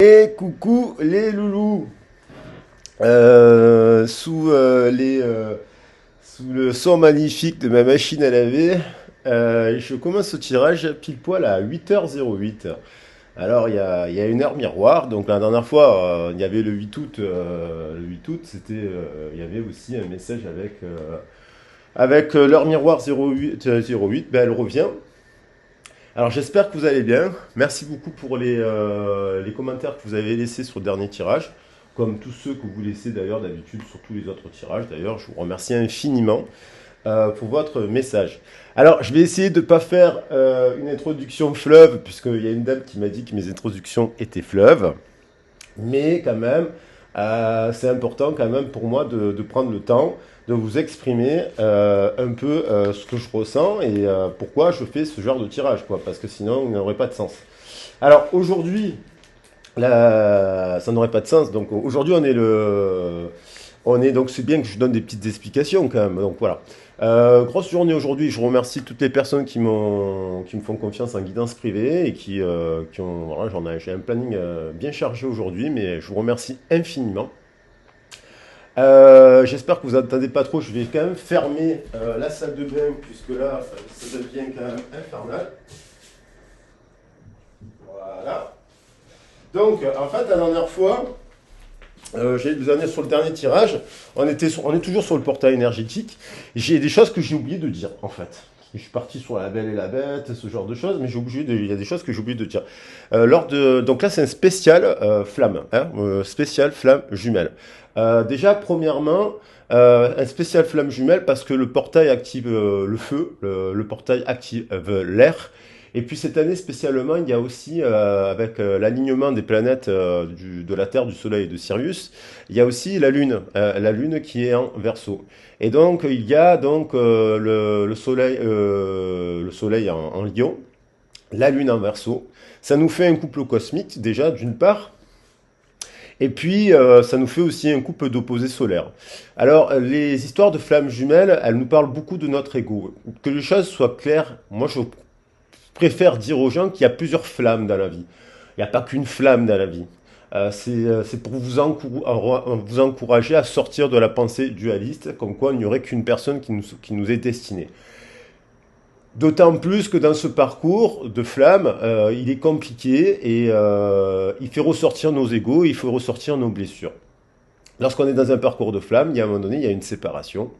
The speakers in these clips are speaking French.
Et coucou les loulous. Sous le son magnifique de ma machine à laver, je commence ce tirage pile poil à 8h08. Alors il y a une heure miroir, donc la dernière fois il y avait le 8 août. Le 8 août, il y avait aussi un message avec l'heure miroir 08, ben, elle revient. Alors j'espère que vous allez bien. Merci beaucoup pour les commentaires que vous avez laissés sur le dernier tirage, comme tous ceux que vous laissez d'ailleurs d'habitude sur tous les autres tirages. D'ailleurs, je vous remercie infiniment pour votre message. Alors je vais essayer de ne pas faire une introduction fleuve, puisqu'il y a une dame qui m'a dit que mes introductions étaient fleuves. Mais quand même, c'est important quand même pour moi de prendre le temps de vous exprimer un peu ce que je ressens et pourquoi je fais ce genre de tirage, quoi, parce que sinon, il n'aurait pas de sens. Alors aujourd'hui, ça n'aurait pas de sens. Donc aujourd'hui, donc c'est bien que je donne des petites explications quand même. Donc voilà. Grosse journée aujourd'hui. Je remercie toutes les personnes qui me font confiance en guidance privée et qui ont. Voilà, j'ai un planning bien chargé aujourd'hui, mais je vous remercie infiniment. J'espère que vous n'entendez pas trop. Je vais quand même fermer la salle de bain puisque là, ça devient quand même infernal. Voilà. Donc, en fait, la dernière fois, j'ai vous amener sur le dernier tirage. On est toujours sur le portail énergétique. J'ai des choses que j'ai oublié de dire, en fait. Je suis parti sur la belle et la bête, ce genre de choses, mais il y a des choses que j'ai oublié de dire. Donc là, c'est un spécial flamme, hein, spécial flamme jumelle. Déjà, premièrement, un spécial flamme jumelle parce que le portail active le feu, le portail active l'air. Et puis cette année spécialement, il y a aussi, avec l'alignement des planètes de la Terre, du Soleil et de Sirius, il y a aussi la Lune qui est en Verseau. Et donc il y a donc le Soleil en Lion, la Lune en Verseau. Ça nous fait un couple cosmique déjà d'une part, et puis ça nous fait aussi un couple d'opposés solaires. Alors les histoires de flammes jumelles, elles nous parlent beaucoup de notre ego. Que les choses soient claires, moi je préfère dire aux gens qu'il y a plusieurs flammes dans la vie. Il n'y a pas qu'une flamme dans la vie. C'est pour vous encourager à sortir de la pensée dualiste, comme quoi il n'y aurait qu'une personne qui nous est destinée. D'autant plus que dans ce parcours de flamme, il est compliqué et il fait ressortir nos égos, il fait ressortir nos blessures. Lorsqu'on est dans un parcours de flamme, il y a un moment donné, il y a une séparation.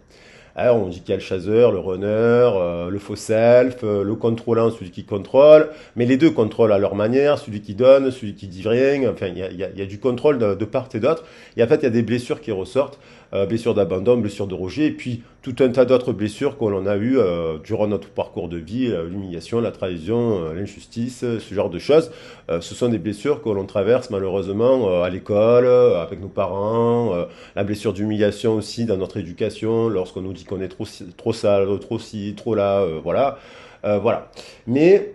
Alors, on dit qu'il y a le chasseur, le runner, le faux self, le contrôlant, celui qui contrôle, mais les deux contrôlent à leur manière, celui qui donne, celui qui dit rien, enfin, il y a du contrôle de part et d'autre, et en fait, il y a des blessures qui ressortent, blessures d'abandon, blessures de rejet, et puis tout un tas d'autres blessures que l'on a eues durant notre parcours de vie, l'humiliation, la trahison, l'injustice, ce genre de choses. Ce sont des blessures que l'on traverse malheureusement à l'école, avec nos parents, la blessure d'humiliation aussi dans notre éducation, lorsqu'on nous dit qu'on est trop sale, trop ci, trop là, voilà. Voilà. Mais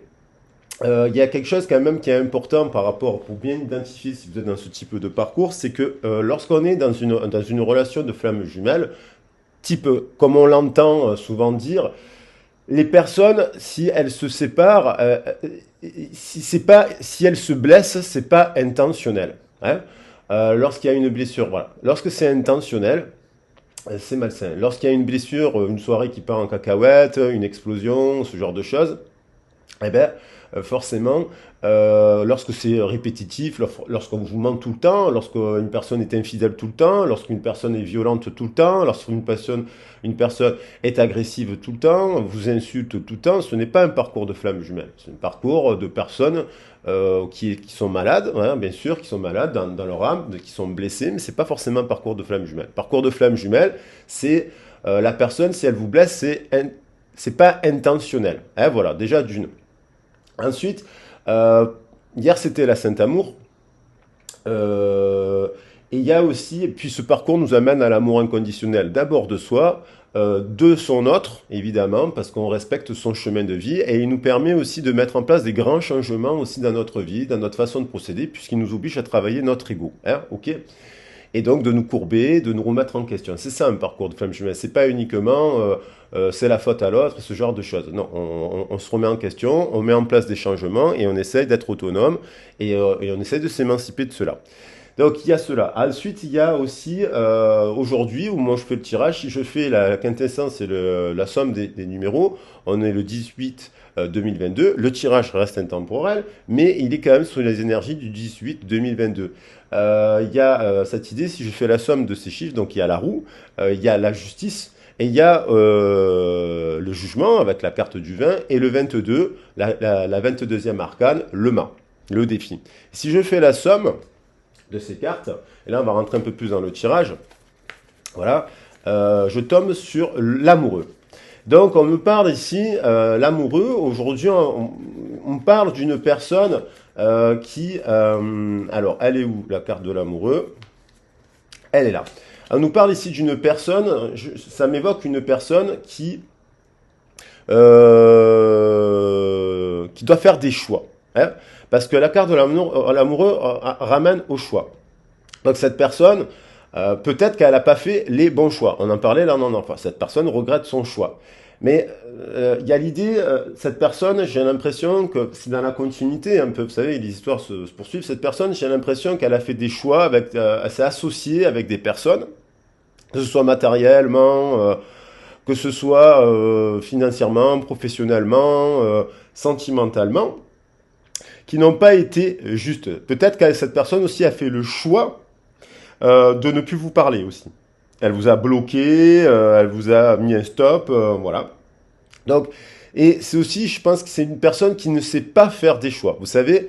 il y a quelque chose quand même qui est important par rapport, pour bien identifier si vous êtes dans ce type de parcours, c'est que lorsqu'on est dans une relation de flamme jumelle, type, comme on l'entend souvent dire, les personnes, si elles se séparent, si elles se blessent, c'est pas intentionnel. Hein. Lorsqu'il y a une blessure, voilà. Lorsque c'est intentionnel, c'est malsain. Lorsqu'il y a une blessure, une soirée qui part en cacahuète, une explosion, ce genre de choses, eh ben, forcément, lorsque c'est répétitif, lorsqu'on vous ment tout le temps, lorsqu'une personne est infidèle tout le temps, lorsqu'une personne est violente tout le temps, une personne est agressive tout le temps, vous insulte tout le temps, ce n'est pas un parcours de flamme jumelle. C'est un parcours de personnes qui sont malades, hein, bien sûr, qui sont malades dans leur âme, qui sont blessées, mais c'est pas forcément un parcours de flamme jumelle. Parcours de flamme jumelle, c'est la personne, si elle vous blesse, c'est pas intentionnel. Hein, voilà, déjà d'une. Ensuite, euh, hier c'était la Saint-Amour. Et il y a aussi, et puis ce parcours nous amène à l'amour inconditionnel, d'abord de soi, de son autre, évidemment, parce qu'on respecte son chemin de vie, et il nous permet aussi de mettre en place des grands changements aussi dans notre vie, dans notre façon de procéder, puisqu'il nous oblige à travailler notre ego. Hein, ok. et donc de nous courber, de nous remettre en question. C'est ça un parcours de flamme jumelle. C'est pas uniquement c'est la faute à l'autre, ce genre de choses. Non, on se remet en question, on met en place des changements et on essaye d'être autonome et on essaye de s'émanciper de cela. Donc il y a cela. Ensuite, il y a aussi aujourd'hui, où moi je fais le tirage, si je fais la quintessence et la somme des numéros, on est le 18 2022, le tirage reste intemporel, mais il est quand même sur les énergies du 18 2022. Il y a cette idée, si je fais la somme de ces chiffres, donc il y a la roue, il y a la justice, et il y a le jugement avec la carte du 20, et le 22, la 22e arcane, le mât, le défi. Si je fais la somme de ces cartes, et là on va rentrer un peu plus dans le tirage, voilà, je tombe sur l'amoureux. Donc on me parle ici, l'amoureux, aujourd'hui on parle d'une personne qui, alors elle est où la carte de l'amoureux? Elle est là. On nous parle ici d'une personne, ça m'évoque une personne qui doit faire des choix. Hein, parce que la carte de l'amoureux ramène au choix. Donc cette personne, peut-être qu'elle n'a pas fait les bons choix. On en parlait là, non, enfin, cette personne regrette son choix. Mais il y a l'idée, cette personne, j'ai l'impression que c'est dans la continuité un peu, vous savez, les histoires se poursuivent. Cette personne, j'ai l'impression qu'elle a fait des choix, elle s'est associée avec des personnes, que ce soit matériellement, que ce soit financièrement, professionnellement, sentimentalement, qui n'ont pas été justes. Peut-être que cette personne aussi a fait le choix de ne plus vous parler aussi. Elle vous a bloqué, elle vous a mis un stop, voilà. Donc, et c'est aussi, je pense que c'est une personne qui ne sait pas faire des choix. Vous savez,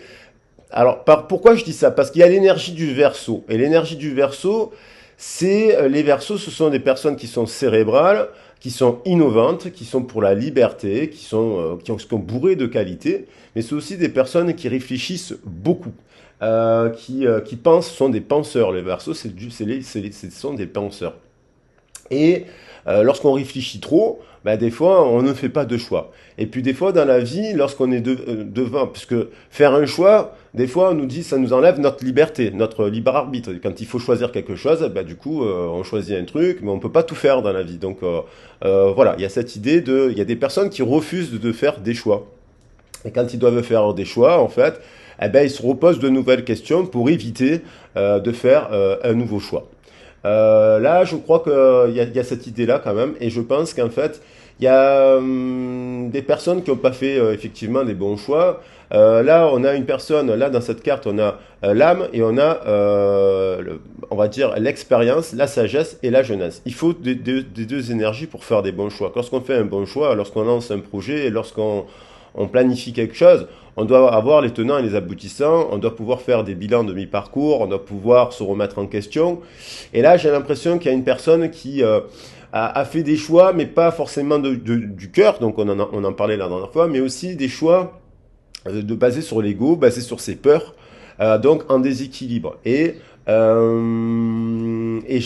alors pourquoi je dis ça? Parce qu'il y a l'énergie du Verseau. Et l'énergie du Verseau, c'est les Verseaux, ce sont des personnes qui sont cérébrales, qui sont innovantes, qui sont pour la liberté, qui sont bourrées de qualité, mais c'est aussi des personnes qui réfléchissent beaucoup. Qui pensent, sont des penseurs. Les Verseaux, ce sont des penseurs. Et lorsqu'on réfléchit trop, bah, des fois, on ne fait pas de choix. Et puis des fois, dans la vie, lorsqu'on est devant, puisque faire un choix, des fois, on nous dit, ça nous enlève notre liberté, notre libre arbitre. Quand il faut choisir quelque chose, bah, du coup, on choisit un truc, mais on peut pas tout faire dans la vie. Donc voilà, il y a cette idée il y a des personnes qui refusent de faire des choix. Et quand ils doivent faire des choix, en fait, eh ben, ils se reposent de nouvelles questions pour éviter de faire un nouveau choix. Là, je crois qu'il y a cette idée-là quand même, et je pense qu'en fait, il y a des personnes qui n'ont pas fait effectivement des bons choix. Là, on a une personne, là dans cette carte, on a l'âme et on a, on va dire, l'expérience, la sagesse et la jeunesse. Il faut des deux énergies pour faire des bons choix. Lorsqu'on fait un bon choix, lorsqu'on lance un projet et lorsqu'on planifie quelque chose, on doit avoir les tenants et les aboutissants, on doit pouvoir faire des bilans de mi-parcours, on doit pouvoir se remettre en question. Et là, j'ai l'impression qu'il y a une personne qui a fait des choix, mais pas forcément du cœur, donc on en parlait la dernière fois, mais aussi des choix basés sur l'ego, basés sur ses peurs, donc en déséquilibre. Et j'ai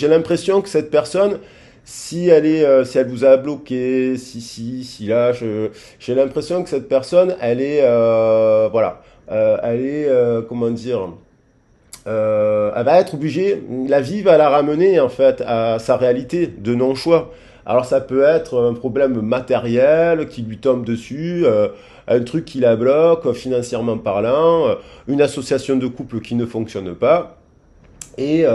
l'impression que cette personne, si elle vous a bloqué, si là, j'ai l'impression que cette personne, elle est, voilà, elle est, comment dire, elle va être obligée, la vie va la ramener en fait à sa réalité de non-choix. Alors ça peut être un problème matériel qui lui tombe dessus, un truc qui la bloque financièrement parlant, une association de couple qui ne fonctionne pas. Et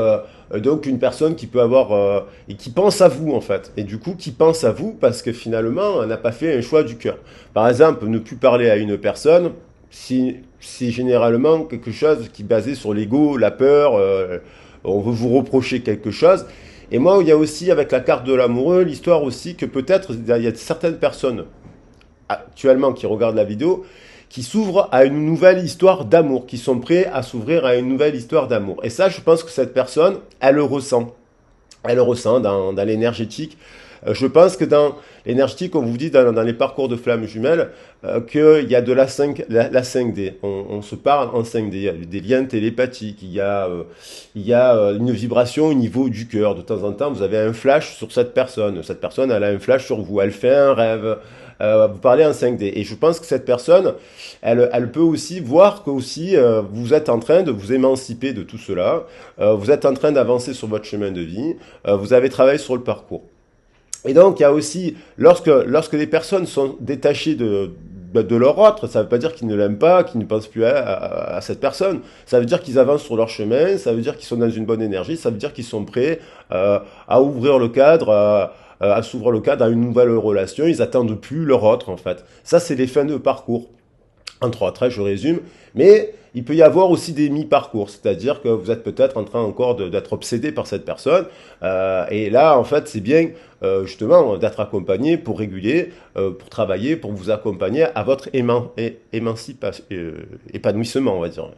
donc une personne qui peut avoir et qui pense à vous en fait, et du coup qui pense à vous parce que finalement elle n'a pas fait un choix du cœur. Par exemple, ne plus parler à une personne, c'est généralement quelque chose qui est basé sur l'ego, la peur, on veut vous reprocher quelque chose. Et moi, il y a aussi avec la carte de l'amoureux l'histoire aussi que peut-être il y a certaines personnes actuellement qui regardent la vidéo qui s'ouvrent à une nouvelle histoire d'amour, qui sont prêts à s'ouvrir à une nouvelle histoire d'amour. Et ça, je pense que cette personne, elle le ressent. Elle le ressent dans l'énergétique. Je pense que dans l'énergétique, on vous dit dans les parcours de flammes jumelles, qu'il y a de la 5D. On se parle en 5D. Il y a des liens télépathiques. Il y a une vibration au niveau du cœur. De temps en temps, vous avez un flash sur cette personne. Cette personne, elle a un flash sur vous. Elle fait un rêve. vous parlez en 5D. Et je pense que cette personne, elle peut aussi voir que aussi, vous êtes en train de vous émanciper de tout cela, vous êtes en train d'avancer sur votre chemin de vie, vous avez travaillé sur le parcours. Et donc, il y a aussi, lorsque les personnes sont détachées de leur autre, ça ne veut pas dire qu'ils ne l'aiment pas, qu'ils ne pensent plus à cette personne. Ça veut dire qu'ils avancent sur leur chemin, ça veut dire qu'ils sont dans une bonne énergie, ça veut dire qu'ils sont prêts à ouvrir le cadre, à s'ouvrir le cadre à une nouvelle relation. Ils attendent plus leur autre, en fait. Ça, c'est les fins de parcours. Entre autres, hein, je résume. Mais il peut y avoir aussi des mi-parcours, c'est-à-dire que vous êtes peut-être en train encore d'être obsédé par cette personne. Et là, en fait, c'est bien justement d'être accompagné pour réguler, pour travailler, pour vous accompagner à votre épanouissement, on va dire.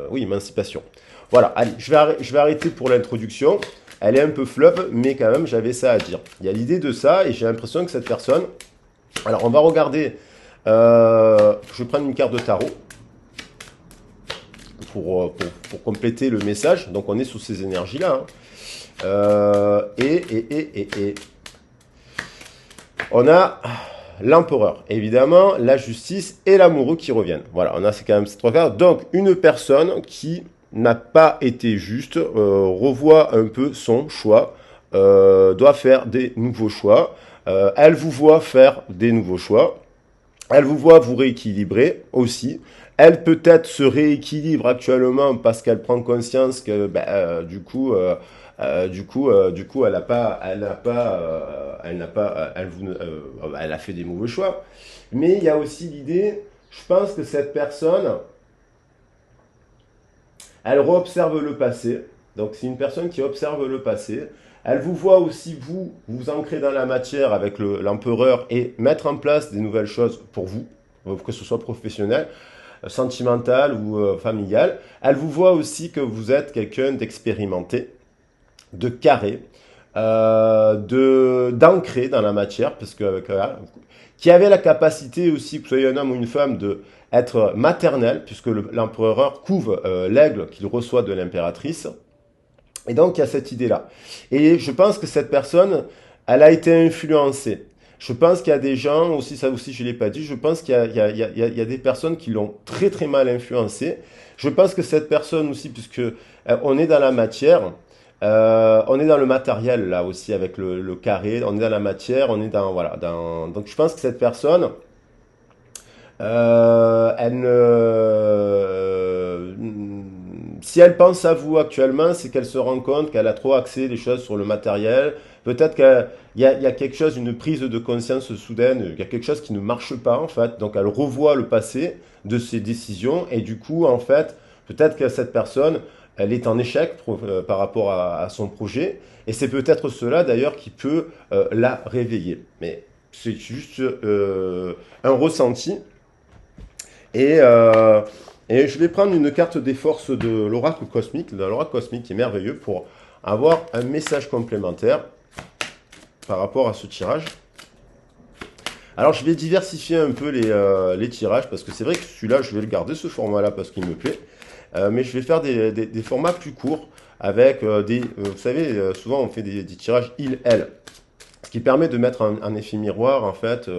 Oui, émancipation. Voilà, allez, je vais arrêter pour l'introduction. Elle est un peu fleuve, mais quand même, j'avais ça à dire. Il y a l'idée de ça, et j'ai l'impression que cette personne... Alors, on va regarder... je vais prendre une carte de tarot pour compléter le message. Donc, on est sous ces énergies-là. Hein. On a l'empereur, évidemment, la justice et l'amoureux qui reviennent. Voilà, on a quand même ces trois cartes. Donc, une personne qui n'a pas été juste, revoit un peu son choix, doit faire des nouveaux choix. Elle vous voit faire des nouveaux choix. Elle vous voit vous rééquilibrer aussi. Elle peut-être se rééquilibre actuellement parce qu'elle prend conscience que du coup, elle a fait des mauvais choix. Mais il y a aussi l'idée, je pense que cette personne, elle réobserve le passé. Donc c'est une personne qui observe le passé. Elle vous voit aussi, vous ancrer dans la matière avec l'empereur et mettre en place des nouvelles choses pour vous, que ce soit professionnel, sentimental ou familial. Elle vous voit aussi que vous êtes quelqu'un d'expérimenté, de carré, d'ancré dans la matière, parce que qui avait la capacité aussi, que vous soyez un homme ou une femme, de être maternel, puisque l'empereur couve l'aigle qu'il reçoit de l'impératrice. Et donc, il y a cette idée-là. Et je pense que cette personne, elle a été influencée. Je pense qu'il y a des gens, aussi, ça aussi je ne l'ai pas dit, je pense qu'il y a des personnes qui l'ont très très mal influencée. Je pense que cette personne aussi, puisque on est dans la matière, on est dans le matériel là aussi avec le carré, on est dans la matière, on est dans, voilà, donc je pense que cette personne, elle ne... Si elle pense à vous actuellement, c'est qu'elle se rend compte qu'elle a trop axé les choses sur le matériel. Peut-être qu'il y a quelque chose, une prise de conscience soudaine, il y a quelque chose qui ne marche pas en fait. Donc elle revoit le passé de ses décisions et du coup en fait, peut-être que cette personne, elle est en échec par rapport à son projet. Et c'est peut-être cela d'ailleurs qui peut la réveiller. Mais c'est juste un ressenti. Et je vais prendre une carte des forces de l'oracle cosmique, qui est merveilleux, pour avoir un message complémentaire par rapport à ce tirage. Alors, je vais diversifier un peu les tirages, parce que c'est vrai que celui-là, je vais le garder, ce format-là, parce qu'il me plaît. Mais je vais faire des formats plus courts, avec vous savez, souvent on fait des tirages il-elle. Ce qui permet de mettre un effet miroir, en fait,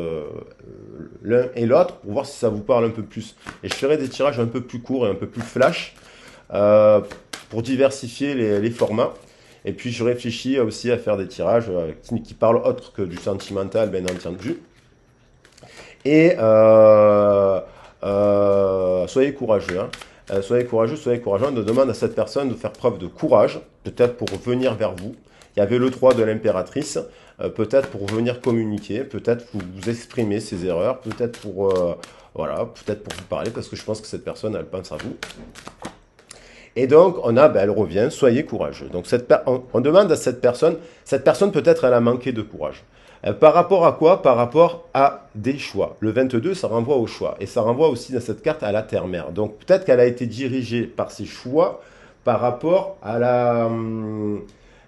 l'un et l'autre, pour voir si ça vous parle un peu plus. Et je ferai des tirages un peu plus courts et un peu plus flash, pour diversifier les formats. Et puis je réfléchis aussi à faire des tirages qui parlent autre que du sentimental, bien entendu. Et soyez courageux, hein. Soyez courageux, soyez courageux. On demande à cette personne de faire preuve de courage, peut-être pour venir vers vous. Il y avait le 3 de l'impératrice, peut-être pour venir communiquer, peut-être pour vous exprimer ses erreurs, peut-être pour, voilà, peut-être pour vous parler, parce que je pense que cette personne, elle pense à vous. Et donc, on a, elle revient, soyez courageux. Donc, on demande à cette personne peut-être elle a manqué de courage. Par rapport à quoi? Par rapport à des choix. Le 22, ça renvoie au choix. Et ça renvoie aussi dans cette carte à la terre-mère. Donc, peut-être qu'elle a été dirigée par ses choix par rapport à la...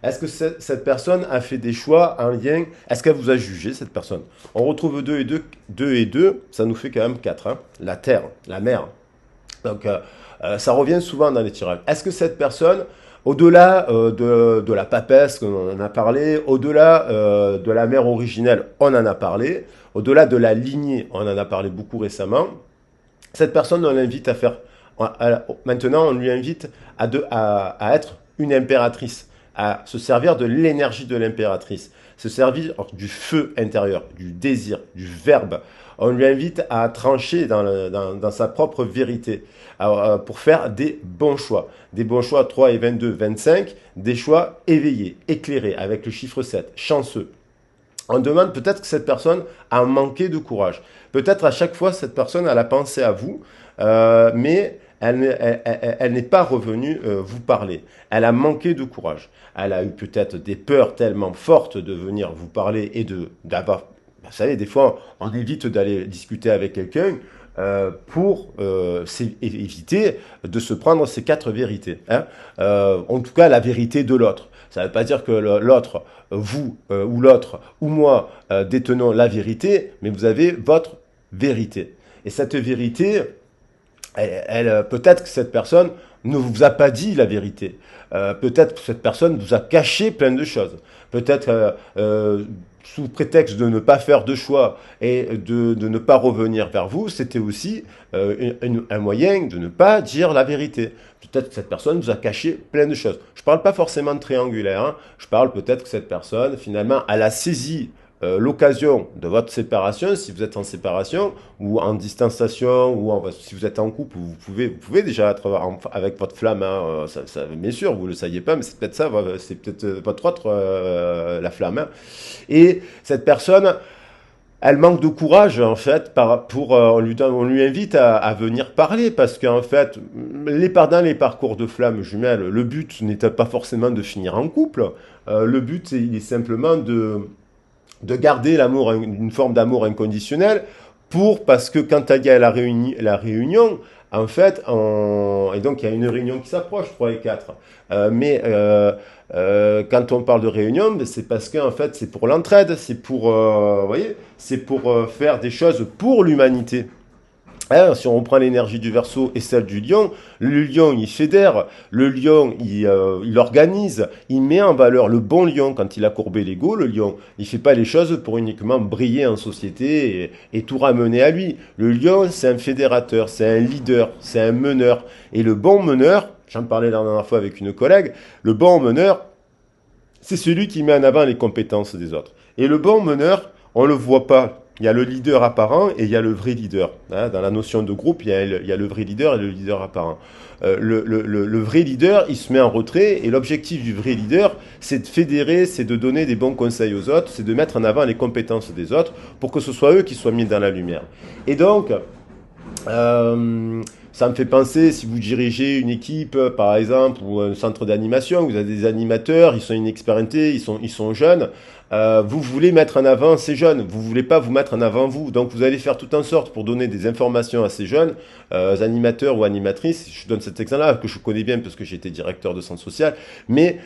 Est-ce que cette personne a fait des choix en lien... Est-ce qu'elle vous a jugé, cette personne? On retrouve 2 et 2, ça nous fait quand même 4. Hein. La terre, la mer. Donc, ça revient souvent dans les tirages. Est-ce que cette personne Au-delà de la papesse, on en a parlé, au-delà de la mère originelle, on en a parlé, au-delà de la lignée, on en a parlé beaucoup récemment, cette personne, on l'invite à faire. Maintenant, on lui invite à être une impératrice, à se servir de l'énergie de l'impératrice, se servir du feu intérieur, du désir, du verbe. On lui invite à trancher dans sa propre vérité, pour faire des bons choix 3 et 22, 25, des choix éveillés, éclairés, avec le chiffre 7, chanceux. On demande peut-être que cette personne a manqué de courage. Peut-être à chaque fois, cette personne, elle a pensé à vous, mais elle n'est pas revenue vous parler. Elle a manqué de courage. Elle a eu peut-être des peurs tellement fortes de venir vous parler et d'avoir... Vous savez, des fois, on évite d'aller discuter avec quelqu'un pour éviter de se prendre ces quatre vérités. Hein. En tout cas, la vérité de l'autre. Ça ne veut pas dire que l'autre, vous ou l'autre ou moi détenons la vérité, mais vous avez votre vérité. Et cette vérité, peut-être que cette personne ne vous a pas dit la vérité. Peut-être que cette personne vous a caché plein de choses. Peut-être sous prétexte de ne pas faire de choix et de ne pas revenir vers vous, c'était aussi un moyen de ne pas dire la vérité. Peut-être que cette personne vous a caché plein de choses. Je ne parle pas forcément de triangulaire, hein. Je parle peut-être que cette personne, finalement, elle a saisi l'occasion de votre séparation, si vous êtes en séparation, ou en distanciation, si vous êtes en couple, vous pouvez déjà être avec votre flamme, hein, bien sûr, vous ne le saviez pas, mais c'est peut-être ça, c'est peut-être votre autre, la flamme. Hein. Et cette personne, elle manque de courage, en fait, on lui invite à venir parler, parce qu'en fait, dans les parcours de flammes jumelles, le but n'était pas forcément de finir en couple, le but, il est simplement de garder l'amour, une forme d'amour inconditionnel, parce que quand il y a la réunion, en fait, et donc il y a une réunion qui s'approche, 3 et 4, quand on parle de réunion, c'est parce qu'en fait, c'est pour l'entraide, c'est pour, voyez, c'est pour faire des choses pour l'humanité. Hein, si on reprend l'énergie du Verseau et celle du Lion, le Lion il fédère, le Lion il organise, il met en valeur le bon Lion quand il a courbé l'ego. Le Lion il fait pas les choses pour uniquement briller en société et tout ramener à lui. Le Lion c'est un fédérateur, c'est un leader, c'est un meneur. Et le bon meneur, j'en parlais la dernière fois avec une collègue, le bon meneur c'est celui qui met en avant les compétences des autres. Et le bon meneur, on le voit pas. Il y a le leader apparent et il y a le vrai leader. Hein, dans la notion de groupe, il y a le vrai leader et le leader apparent. Le vrai leader, il se met en retrait et l'objectif du vrai leader, c'est de fédérer, c'est de donner des bons conseils aux autres, c'est de mettre en avant les compétences des autres pour que ce soit eux qui soient mis dans la lumière. Et donc, ça me fait penser, si vous dirigez une équipe, par exemple, ou un centre d'animation, vous avez des animateurs, ils sont inexpérimentés, ils sont jeunes, vous voulez mettre en avant ces jeunes, vous voulez pas vous mettre en avant vous, donc vous allez faire tout en sorte pour donner des informations à ces jeunes animateurs ou animatrices. Je donne cet exemple-là que je connais bien parce que j'ai été directeur de centre social, mais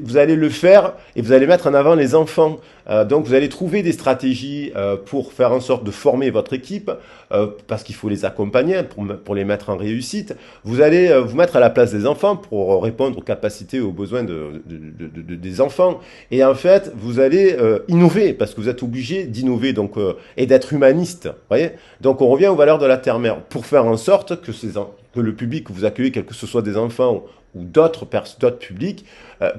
vous allez le faire et vous allez mettre en avant les enfants. Donc vous allez trouver des stratégies pour faire en sorte de former votre équipe, parce qu'il faut les accompagner pour les mettre en réussite. Vous allez vous mettre à la place des enfants pour répondre aux capacités, aux besoins des enfants. Et en fait, vous allez innover, parce que vous êtes obligé d'innover et d'être humaniste. Voyez, donc on revient aux valeurs de la terre-mère, pour faire en sorte que le public que vous accueillez, quel que ce soit des enfants ou d'autres publics,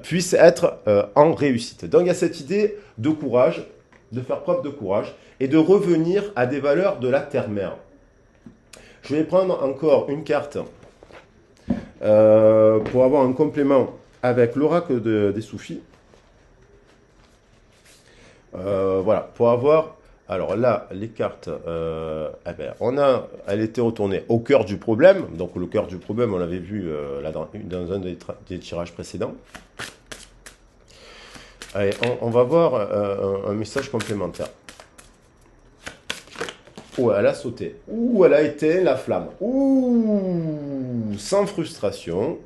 puissent être en réussite. Donc il y a cette idée de courage, de faire preuve de courage, et de revenir à des valeurs de la terre-mère. Je vais prendre encore une carte pour avoir un complément avec l'oracle des soufis. Voilà, pour avoir... Alors là, les cartes, elle était retournée au cœur du problème. Donc le cœur du problème, on l'avait vu là dans un des tirages précédents. Allez, on va voir un message complémentaire. Ouh, elle a sauté. Ouh, elle a éteint la flamme. Ouh, sans frustration.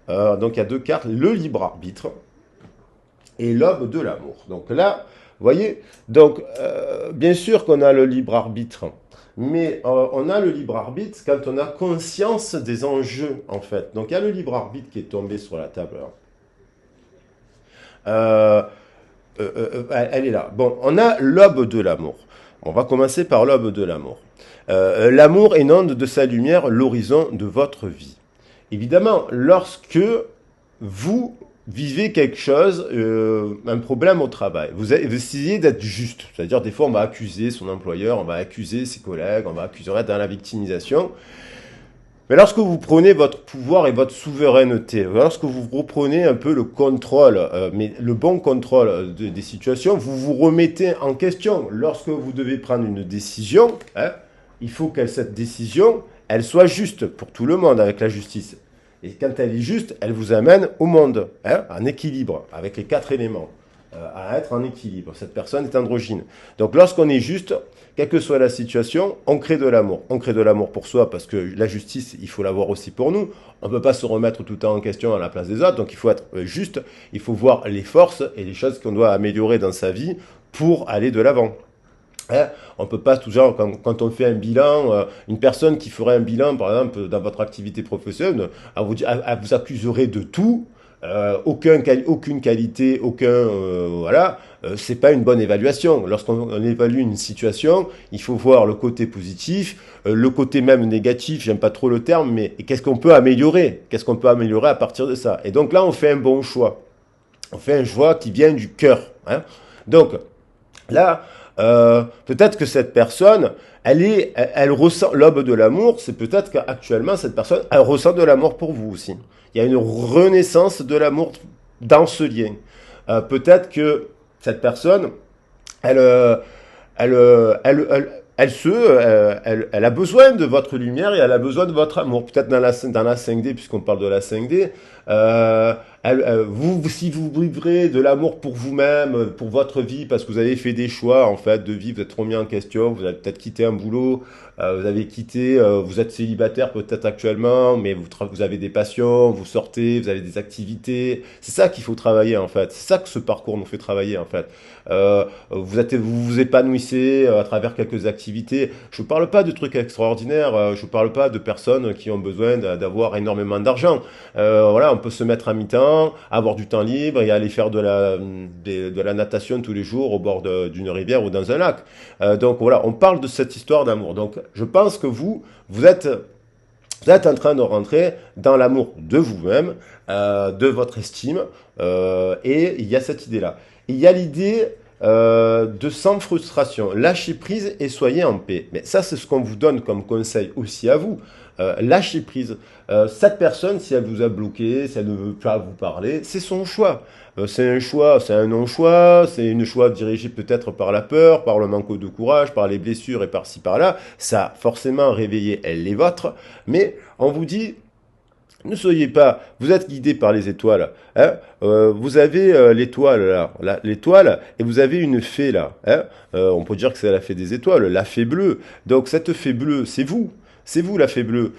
Donc il y a deux cartes, le libre arbitre et l'aube de l'amour. Donc là, voyez? Donc, bien sûr qu'on a le libre arbitre, mais on a le libre arbitre quand on a conscience des enjeux, en fait. Donc, il y a le libre arbitre qui est tombé sur la table. Euh, elle est là. Bon, on a l'aube de l'amour. On va commencer par l'aube de l'amour. L'amour énonce de sa lumière l'horizon de votre vie. Évidemment, lorsque vous vivez quelque chose, un problème au travail, vous essayez d'être juste. C'est-à-dire, des fois, on va accuser son employeur, on va accuser ses collègues, on va accuser, on va être dans la victimisation. Mais lorsque vous prenez votre pouvoir et votre souveraineté, lorsque vous reprenez un peu le contrôle, mais le bon contrôle des situations, vous vous remettez en question. Lorsque vous devez prendre une décision, hein, il faut que cette décision, elle soit juste pour tout le monde avec la justice. Et quand elle est juste, elle vous amène au monde, hein, en équilibre, avec les 4 éléments, à être en équilibre. Cette personne est androgyne. Donc lorsqu'on est juste, quelle que soit la situation, on crée de l'amour. On crée de l'amour pour soi parce que la justice, il faut l'avoir aussi pour nous. On ne peut pas se remettre tout le temps en question à la place des autres. Donc il faut être juste, il faut voir les forces et les choses qu'on doit améliorer dans sa vie pour aller de l'avant. Hein, on peut pas toujours, quand on fait un bilan, une personne qui ferait un bilan, par exemple, dans votre activité professionnelle, elle vous accuserait de tout, aucune qualité, voilà, c'est pas une bonne évaluation. Lorsqu'on évalue une situation, il faut voir le côté positif, le côté même négatif, j'aime pas trop le terme, mais qu'est-ce qu'on peut améliorer? Qu'est-ce qu'on peut améliorer à partir de ça? Et donc là, on fait un bon choix. On fait un choix qui vient du cœur. Hein. Donc, là, peut-être que cette personne, elle ressent l'aube de l'amour. C'est peut-être qu'actuellement cette personne, elle ressent de l'amour pour vous aussi. Il y a une renaissance de l'amour dans ce lien. Peut-être que cette personne, elle, euh, elle a besoin de votre lumière et elle a besoin de votre amour. Peut-être dans la 5D, puisqu'on parle de la 5D, euh, si vous vivrez de l'amour pour vous-même, pour votre vie, parce que vous avez fait des choix en fait de vie, vous êtes remis en question, vous avez peut-être quitté un boulot, vous avez quitté, vous êtes célibataire peut-être actuellement, mais vous avez des passions, vous sortez, vous avez des activités. C'est ça qu'il faut travailler en fait. C'est ça que ce parcours nous fait travailler en fait. Vous vous épanouissez à travers quelques activités. Je ne parle pas de trucs extraordinaires, je ne parle pas de personnes qui ont besoin d'avoir énormément d'argent. Voilà, on peut se mettre à mi-temps, avoir du temps libre et aller faire de la natation tous les jours au bord d'une rivière ou dans un lac. Donc voilà, on parle de cette histoire d'amour. Donc je pense que vous êtes en train de rentrer dans l'amour de vous-même, de votre estime, et il y a cette idée-là. Il y a l'idée de sans frustration, lâchez prise et soyez en paix. Mais ça, c'est ce qu'on vous donne comme conseil aussi à vous. Lâchez prise. Cette personne, si elle vous a bloqué, si elle ne veut pas vous parler, c'est son choix. C'est un choix, c'est un non-choix, c'est une choix dirigé peut-être par la peur, par le manque de courage, par les blessures et par-ci par-là. Ça a forcément réveillé les vôtres, mais on vous dit, ne soyez pas, vous êtes guidé par les étoiles. Hein. Vous avez l'étoile là, l'étoile, et vous avez une fée là. Hein. On peut dire que c'est la fée des étoiles, la fée bleue. Donc cette fée bleue, c'est vous. C'est vous la fée bleue.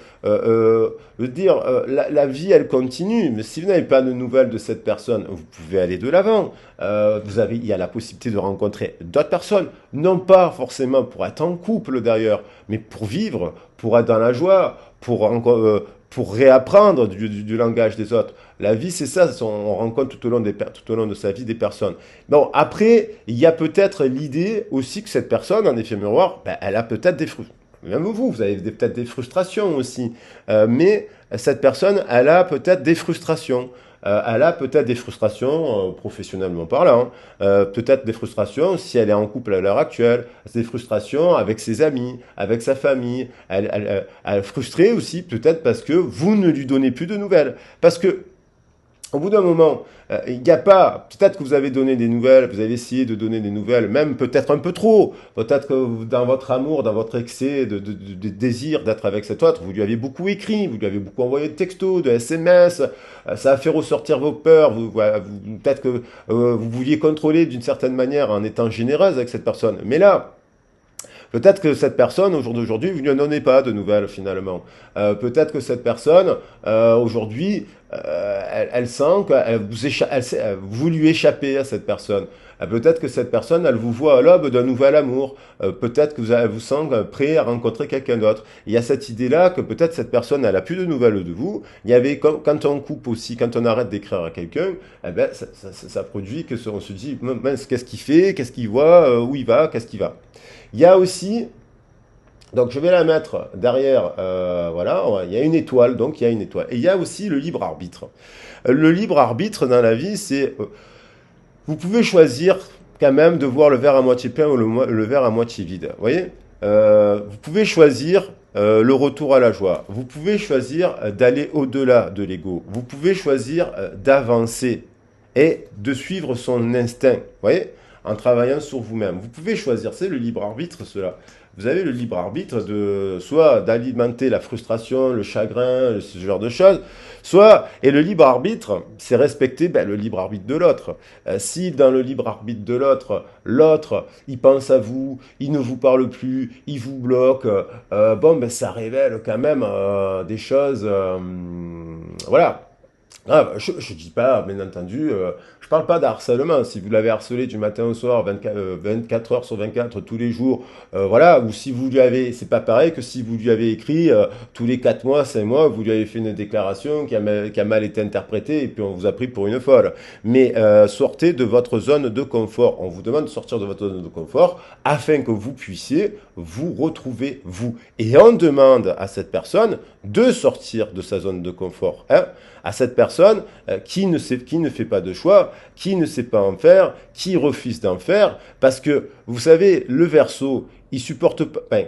Dire, la vie, elle continue. Mais si vous n'avez pas de nouvelles de cette personne, vous pouvez aller de l'avant. Il y a la possibilité de rencontrer d'autres personnes. Non pas forcément pour être en couple d'ailleurs, mais pour vivre, pour être dans la joie, pour réapprendre du langage des autres. La vie, c'est ça, on rencontre tout au long de sa vie des personnes. Bon, après, il y a peut-être l'idée aussi que cette personne, en effet miroir, ben, elle a peut-être des fruits. Même vous avez peut-être des frustrations aussi. Mais cette personne, elle a peut-être des frustrations. Elle a peut-être des frustrations professionnellement parlant, peut-être des frustrations si elle est en couple à l'heure actuelle, des frustrations avec ses amis, avec sa famille. Elle est frustrée aussi peut-être parce que vous ne lui donnez plus de nouvelles. Parce que au bout d'un moment, il n'y a pas, peut-être que vous avez donné des nouvelles, vous avez essayé de donner des nouvelles, même peut-être un peu trop, peut-être que dans votre amour, dans votre excès de désir d'être avec cet autre, vous lui avez beaucoup écrit, vous lui avez beaucoup envoyé de textos, de SMS, ça a fait ressortir vos peurs, peut-être que vous vouliez contrôler d'une certaine manière en étant généreuse avec cette personne. Mais là, peut-être que cette personne, au jour d'aujourd'hui, vous ne lui en donnez pas de nouvelles finalement. Peut-être que cette personne, aujourd'hui, elle sent que vous lui échappez à cette personne. Peut-être que cette personne, elle vous voit à l'aube d'un nouvel amour. Peut-être que elle vous sent prêt à rencontrer quelqu'un d'autre. Il y a cette idée-là que peut-être cette personne, elle a plus de nouvelles de vous. Il y avait, quand on coupe aussi, quand on arrête d'écrire à quelqu'un, eh ben, ça produit que on se dit, mince, qu'est-ce qu'il fait, qu'est-ce qu'il voit, où il va, qu'est-ce qu'il va. Il y a aussi, donc je vais la mettre derrière, voilà, il y a une étoile, donc il y a une étoile. Et il y a aussi le libre arbitre. Le libre arbitre dans la vie, c'est, vous pouvez choisir quand même de voir le verre à moitié plein ou le verre à moitié vide. Vous voyez. Vous pouvez choisir le retour à la joie. Vous pouvez choisir d'aller au-delà de l'ego. Vous pouvez choisir d'avancer et de suivre son instinct. Vous voyez, en travaillant sur vous-même. Vous pouvez choisir, c'est le libre arbitre, cela. Vous avez le libre arbitre de soit d'alimenter la frustration, le chagrin, ce genre de choses, soit, et le libre arbitre, c'est respecter le libre arbitre de l'autre. Si dans le libre arbitre de l'autre, l'autre, il pense à vous, il ne vous parle plus, il vous bloque, ça révèle quand même des choses, voilà. Ah, je ne dis pas, bien entendu, je parle pas d'harcèlement. Si vous l'avez harcelé du matin au soir, 24 heures sur 24, tous les jours, voilà, ou si vous lui avez, c'est pas pareil que si vous lui avez écrit tous les 4 mois, 5 mois, vous lui avez fait une déclaration qui a mal été interprétée et puis on vous a pris pour une folle. Mais sortez de votre zone de confort. On vous demande de sortir de votre zone de confort afin que vous puissiez vous retrouver vous. Et on demande à cette personne de sortir de sa zone de confort. Hein, à cette personne qui ne fait pas de choix, qui ne sait pas en faire, qui refuse d'en faire, parce que, vous savez, le Verseau, il supporte pas...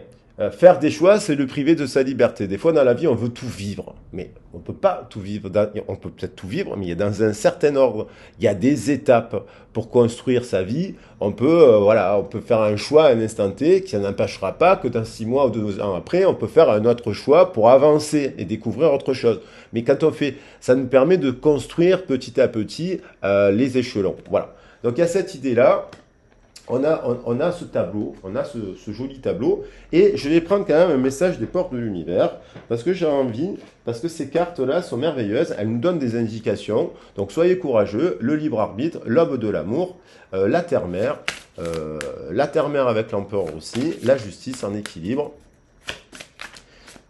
faire des choix, c'est le priver de sa liberté. Des fois, dans la vie, on veut tout vivre. Mais on peut pas tout vivre. On peut peut-être tout vivre, mais il y a dans un certain ordre. Il y a des étapes pour construire sa vie. On peut, on peut faire un choix à un instant T qui n'empêchera pas que dans 6 mois ou 2 ans après, on peut faire un autre choix pour avancer et découvrir autre chose. Mais quand on fait, ça nous permet de construire petit à petit les échelons. Voilà. Donc il y a cette idée-là. On a ce tableau, on a ce joli tableau, et je vais prendre quand même un message des portes de l'univers, parce que j'ai envie, parce que ces cartes-là sont merveilleuses, elles nous donnent des indications, donc soyez courageux, le libre arbitre, l'aube de l'amour, la terre-mère avec l'empereur aussi, la justice en équilibre.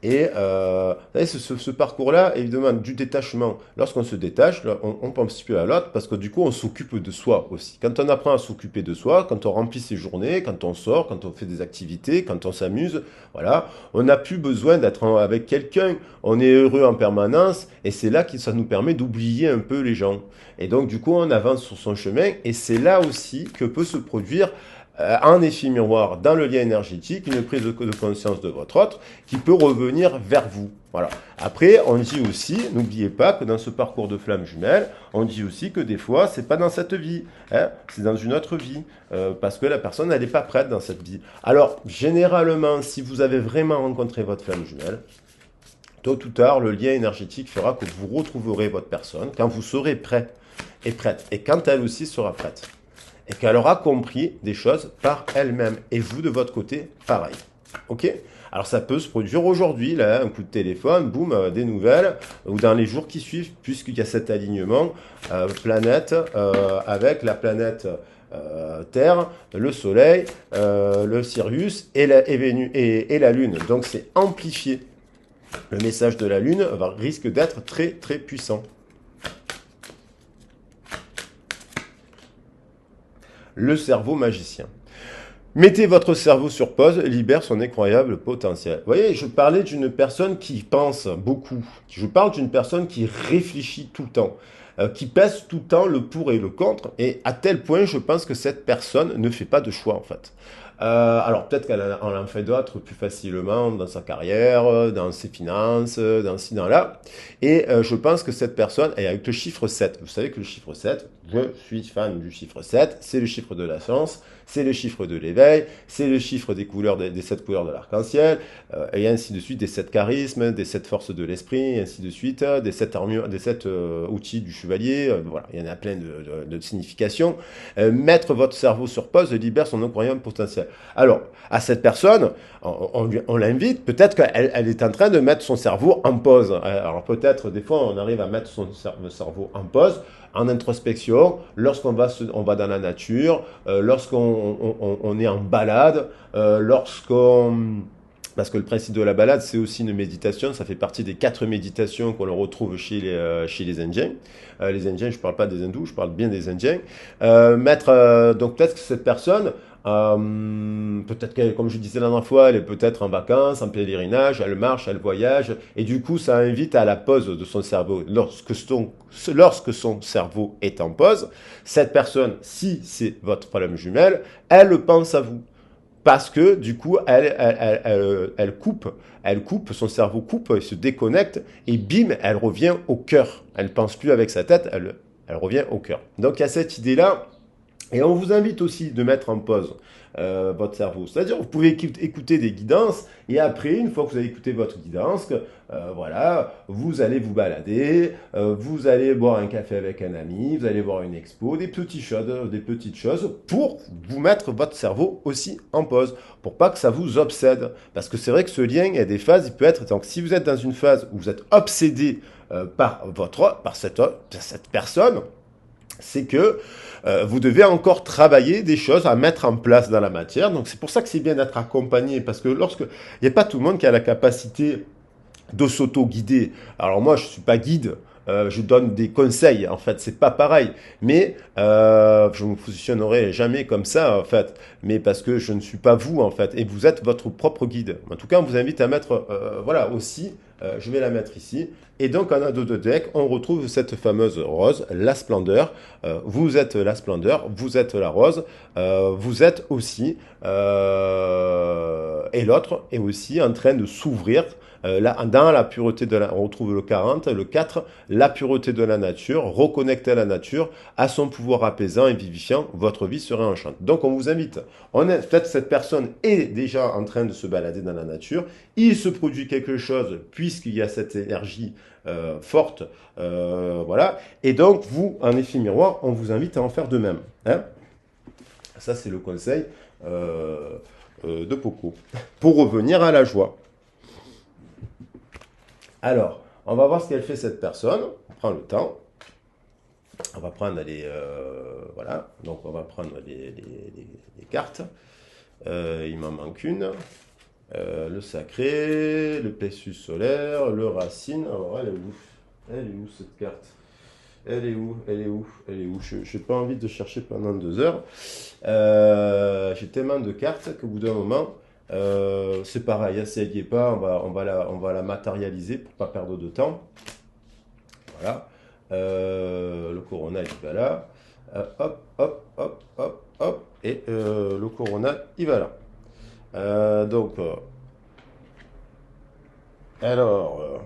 Et vous savez, ce parcours-là, évidemment, du détachement, lorsqu'on se détache, on pense plus à l'autre, parce que du coup, on s'occupe de soi aussi. Quand on apprend à s'occuper de soi, quand on remplit ses journées, quand on sort, quand on fait des activités, quand on s'amuse, voilà, on n'a plus besoin d'être avec quelqu'un, on est heureux en permanence, et c'est là que ça nous permet d'oublier un peu les gens. Et donc, du coup, on avance sur son chemin, et c'est là aussi que peut se produire un effet miroir dans le lien énergétique, une prise de conscience de votre autre qui peut revenir vers vous. Voilà. Après, on dit aussi, n'oubliez pas que dans ce parcours de flamme jumelle, on dit aussi que des fois, c'est pas dans cette vie, hein, c'est dans une autre vie, parce que la personne, elle n'est pas prête dans cette vie. Alors, généralement, si vous avez vraiment rencontré votre flamme jumelle, tôt ou tard, le lien énergétique fera que vous retrouverez votre personne quand vous serez prêt et prête, et quand elle aussi sera prête. Et qu'elle aura compris des choses par elle-même. Et vous, de votre côté, pareil. Ok? Alors ça peut se produire aujourd'hui, là, un coup de téléphone, boum, des nouvelles, ou dans les jours qui suivent, puisqu'il y a cet alignement planète avec la planète Terre, le Soleil, le Sirius et la Lune. Donc c'est amplifié. Le message de la Lune risque d'être très très puissant. Le cerveau magicien. Mettez votre cerveau sur pause et libère son incroyable potentiel. Vous voyez, je parlais d'une personne qui pense beaucoup. Je parle d'une personne qui réfléchit tout le temps, qui pèse tout le temps le pour et le contre. Et à tel point, je pense que cette personne ne fait pas de choix, en fait. Alors peut-être qu'elle en fait d'autres plus facilement dans sa carrière, dans ses finances, dans ci, dans là. Et je pense que cette personne est avec le chiffre 7. Vous savez que le chiffre 7, je suis fan du chiffre 7, c'est le chiffre de la chance, c'est le chiffre de l'éveil, c'est le chiffre des couleurs, des 7 couleurs de l'arc-en-ciel, et ainsi de suite, des 7 charismes, des 7 forces de l'esprit, et ainsi de suite, des 7 armures, des 7 outils du chevalier, voilà, il y en a plein de significations. Mettre votre cerveau sur pause libère son incroyable potentiel. Alors, à cette personne, on l'invite, peut-être qu'elle est en train de mettre son cerveau en pause. Alors peut-être, des fois, on arrive à mettre son cerveau en pause, en introspection, lorsqu'on va, on va dans la nature, lorsqu'on est en balade, lorsqu'on... Parce que le principe de la balade, c'est aussi une méditation. Ça fait partie des 4 méditations qu'on retrouve chez les Indiens. Les Indiens, je ne parle pas des hindous, je parle bien des Indiens. Donc peut-être que cette personne, peut-être qu'elle, comme je disais la dernière fois, elle est peut-être en vacances, en pèlerinage, elle marche, elle voyage. Et du coup, ça invite à la pause de son cerveau. Lorsque son cerveau est en pause, cette personne, si c'est votre problème jumelle, elle pense à vous. Parce que du coup, elle coupe, son cerveau coupe, il se déconnecte et bim, elle revient au cœur. Elle ne pense plus avec sa tête, elle revient au cœur. Donc il y a cette idée-là. Et on vous invite aussi de mettre en pause votre cerveau. C'est-à-dire, vous pouvez écouter des guidances et après, une fois que vous avez écouté votre guidance, voilà, vous allez vous balader, vous allez boire un café avec un ami, vous allez voir une expo, des petites choses pour vous mettre votre cerveau aussi en pause, pour pas que ça vous obsède. Parce que c'est vrai que ce lien, il y a des phases, il peut être, donc si vous êtes dans une phase où vous êtes obsédé par cette personne, c'est que vous devez encore travailler des choses à mettre en place dans la matière. Donc c'est pour ça que c'est bien d'être accompagné, parce que il n'y a pas tout le monde qui a la capacité de s'auto-guider. Alors moi, je ne suis pas guide, je donne des conseils, en fait, c'est pas pareil. Mais je ne me positionnerai jamais comme ça, en fait. Mais parce que je ne suis pas vous, en fait. Et vous êtes votre propre guide. En tout cas, on vous invite à mettre, voilà, aussi, je vais la mettre ici. Et donc, en ado de deck, on retrouve cette fameuse rose, la splendeur. Vous êtes la splendeur, vous êtes la rose, vous êtes aussi, et l'autre est aussi en train de s'ouvrir. Dans la pureté on retrouve le 40, le 4, la pureté de la nature, reconnecter à la nature, à son pouvoir apaisant et vivifiant, votre vie sera enchantée. Donc on vous invite, peut-être cette personne est déjà en train de se balader dans la nature, il se produit quelque chose puisqu'il y a cette énergie forte, voilà, et donc vous, en effet miroir, on vous invite à en faire de même. Hein, ça c'est le conseil de Poco. Pour revenir à la joie. Alors, on va voir ce qu'elle fait cette personne. On prend le temps. On va prendre voilà. Donc, on va prendre les cartes. Il m'en manque une. Le sacré, le plexus solaire, le racine. Alors, elle est où? Elle est où cette carte? Elle est où? Elle est où? Elle est où? Je n'ai pas envie de chercher pendant 2 heures. J'ai tellement de cartes qu'au bout d'un moment... c'est pareil, si elle n'y est pas, on va la matérialiser pour ne pas perdre de temps. Voilà. Le Corona, il va là. Hop, hop, hop, hop, hop. Et le Corona, il va là. Alors,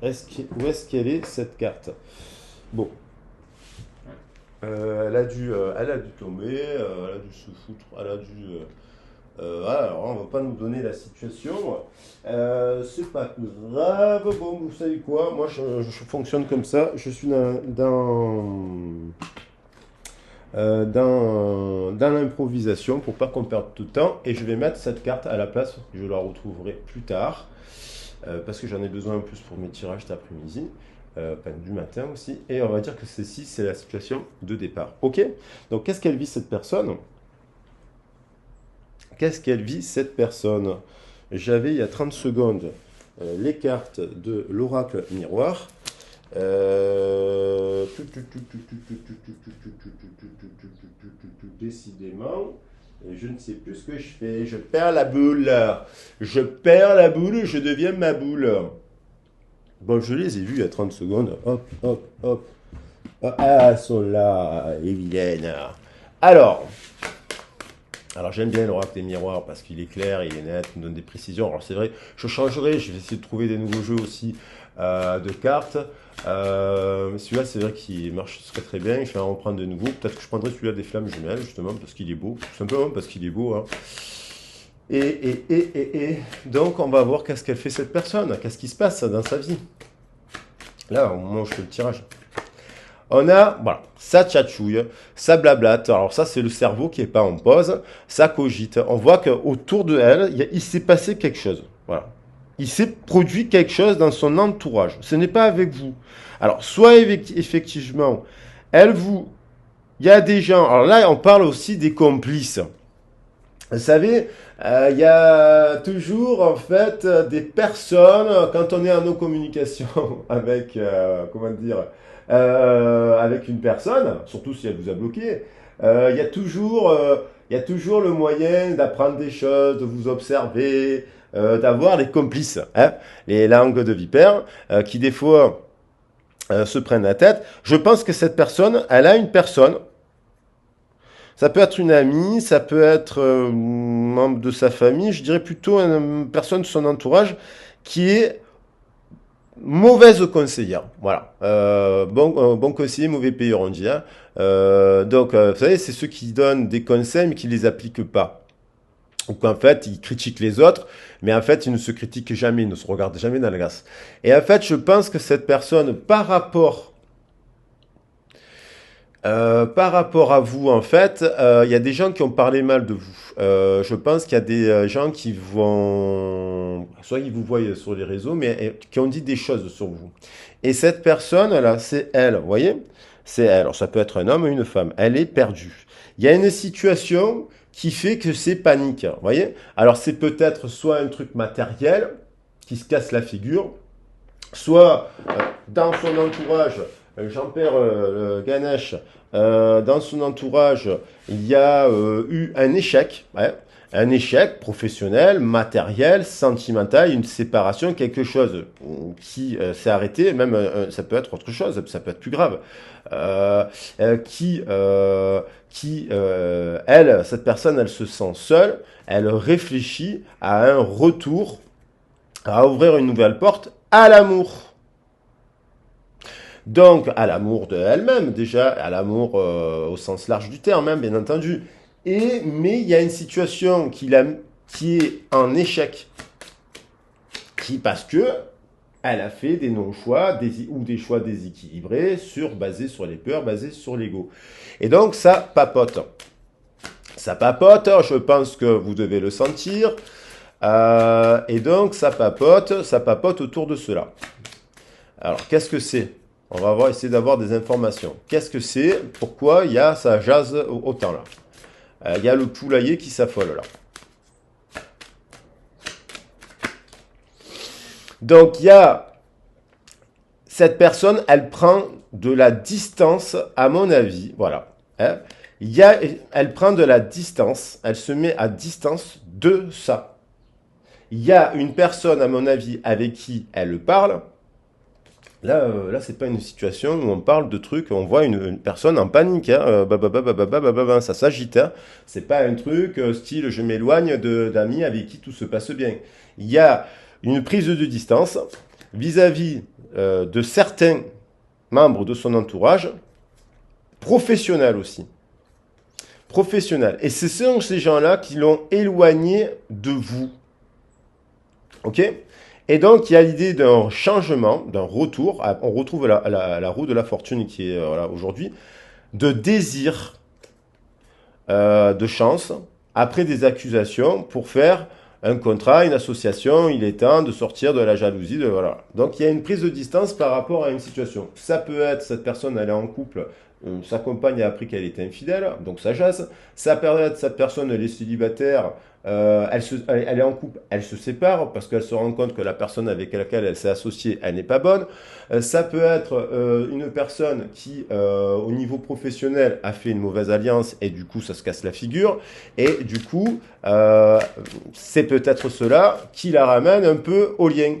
où est-ce qu'elle est cette carte? Bon. Elle a dû tomber, elle a dû se foutre, elle a dû... alors, on va pas nous donner la situation. C'est pas grave. Bon, vous savez quoi? Moi, je fonctionne comme ça. Je suis dans l'improvisation pour pas qu'on perde tout le temps. Et je vais mettre cette carte à la place. Je la retrouverai plus tard. Parce que j'en ai besoin en plus pour mes tirages cet après-midi. Du matin aussi. Et on va dire que ceci, c'est la situation de départ. Ok? Donc, qu'est-ce qu'elle vit cette personne? Qu'est-ce qu'elle vit cette personne? J'avais il y a 30 secondes les cartes de l'oracle miroir. Décidément, je ne sais plus ce que je fais. Je perds la boule. Je perds la boule, je deviens ma boule. Bon, je les ai vus il y a 30 secondes. Hop, hop, hop. Ah, elles sont là, les vilaines. Alors j'aime bien l'oracle des miroirs parce qu'il est clair, il est net, il me donne des précisions. Alors c'est vrai, je changerai, je vais essayer de trouver des nouveaux jeux aussi de cartes. Celui-là, c'est vrai qu'il marche très très bien, je vais en reprendre de nouveau. Peut-être que je prendrai celui-là des flammes jumelles, justement, parce qu'il est beau. Tout simplement parce qu'il est beau. Hein. Donc on va voir qu'est-ce qu'elle fait cette personne, qu'est-ce qui se passe dans sa vie. Là, au moment où je fais le tirage. On a, voilà, ça tchatchouille, ça blablate. Alors ça, c'est le cerveau qui est pas en pause, ça cogite. On voit qu'autour de elle, il s'est passé quelque chose. Voilà. Il s'est produit quelque chose dans son entourage. Ce n'est pas avec vous. Alors, soit effectivement, elle vous... Il y a des gens... Alors là, on parle aussi des complices. Vous savez, il y a toujours en fait des personnes, quand on est en nos communications avec, comment dire, avec une personne, surtout si elle vous a bloqué, il y a toujours le moyen d'apprendre des choses, de vous observer, d'avoir les complices, hein, les langues de vipère, qui des fois se prennent la tête. Je pense que cette personne, elle a une personne. Ça peut être une amie, ça peut être un membre de sa famille, je dirais plutôt une personne de son entourage qui est mauvaise conseillère. Voilà. Bon conseiller, mauvais payeur, on dit, hein. Vous savez, c'est ceux qui donnent des conseils mais qui ne les appliquent pas. Ou qu'en fait, ils critiquent les autres, mais en fait, ils ne se critiquent jamais, ils ne se regardent jamais dans la glace. Et en fait, je pense que cette personne, par rapport à vous, en fait, il y a des gens qui ont parlé mal de vous. Je pense qu'il y a des gens qui vont, soit ils vous voient sur les réseaux, mais qui ont dit des choses sur vous. Et cette personne-là, c'est elle, vous voyez? C'est elle. Alors ça peut être un homme ou une femme. Elle est perdue. Il y a une situation qui fait que c'est panique, vous voyez? Alors c'est peut-être soit un truc matériel qui se casse la figure, soit dans son entourage, Jean-Pierre Ganesh, dans son entourage, il y a eu un échec, ouais, un échec professionnel, matériel, sentimental, une séparation, quelque chose qui s'est arrêté, même ça peut être autre chose, ça peut être plus grave, elle, cette personne, elle se sent seule, elle réfléchit à un retour, à ouvrir une nouvelle porte à l'amour. Donc, à l'amour de elle-même, déjà, à l'amour au sens large du terme, hein, bien entendu. Mais il y a une situation qui est en échec, parce que elle a fait des non-choix ou des choix déséquilibrés, basés sur les peurs, basés sur l'ego. Et donc, ça papote. Ça papote, je pense que vous devez le sentir. Et donc, ça papote autour de cela. Alors, qu'est-ce que c'est? On va essayer d'avoir des informations. Qu'est-ce que c'est? Pourquoi ça jase autant là? Il y a le poulailler qui s'affole là. Donc, il y a cette personne, elle prend de la distance, à mon avis. Voilà. Hein, elle prend de la distance, elle se met à distance de ça. Il y a une personne, à mon avis, avec qui elle parle. Là, c'est pas une situation où on parle de trucs, on voit une personne en panique, hein, ça s'agite. Hein. C'est pas un truc style je m'éloigne d'amis avec qui tout se passe bien. Il y a une prise de distance vis-à-vis de certains membres de son entourage, professionnels aussi. Professionnels. Et ce sont ces gens-là qui l'ont éloigné de vous. Ok? Et donc, il y a l'idée d'un changement, d'un retour. On retrouve la roue de la fortune qui est aujourd'hui, de désir, de chance, après des accusations pour faire un contrat, une association. Il est temps de sortir de la jalousie. Voilà. Donc, il y a une prise de distance par rapport à une situation. Ça peut être cette personne, elle est en couple. Sa compagne a appris qu'elle était infidèle, donc ça jase. Ça peut être cette personne, elle est célibataire, elle est en couple, elle se sépare parce qu'elle se rend compte que la personne avec laquelle elle s'est associée, elle n'est pas bonne. Ça peut être une personne qui, au niveau professionnel, a fait une mauvaise alliance et du coup, ça se casse la figure. Et du coup, c'est peut-être cela qui la ramène un peu au lien.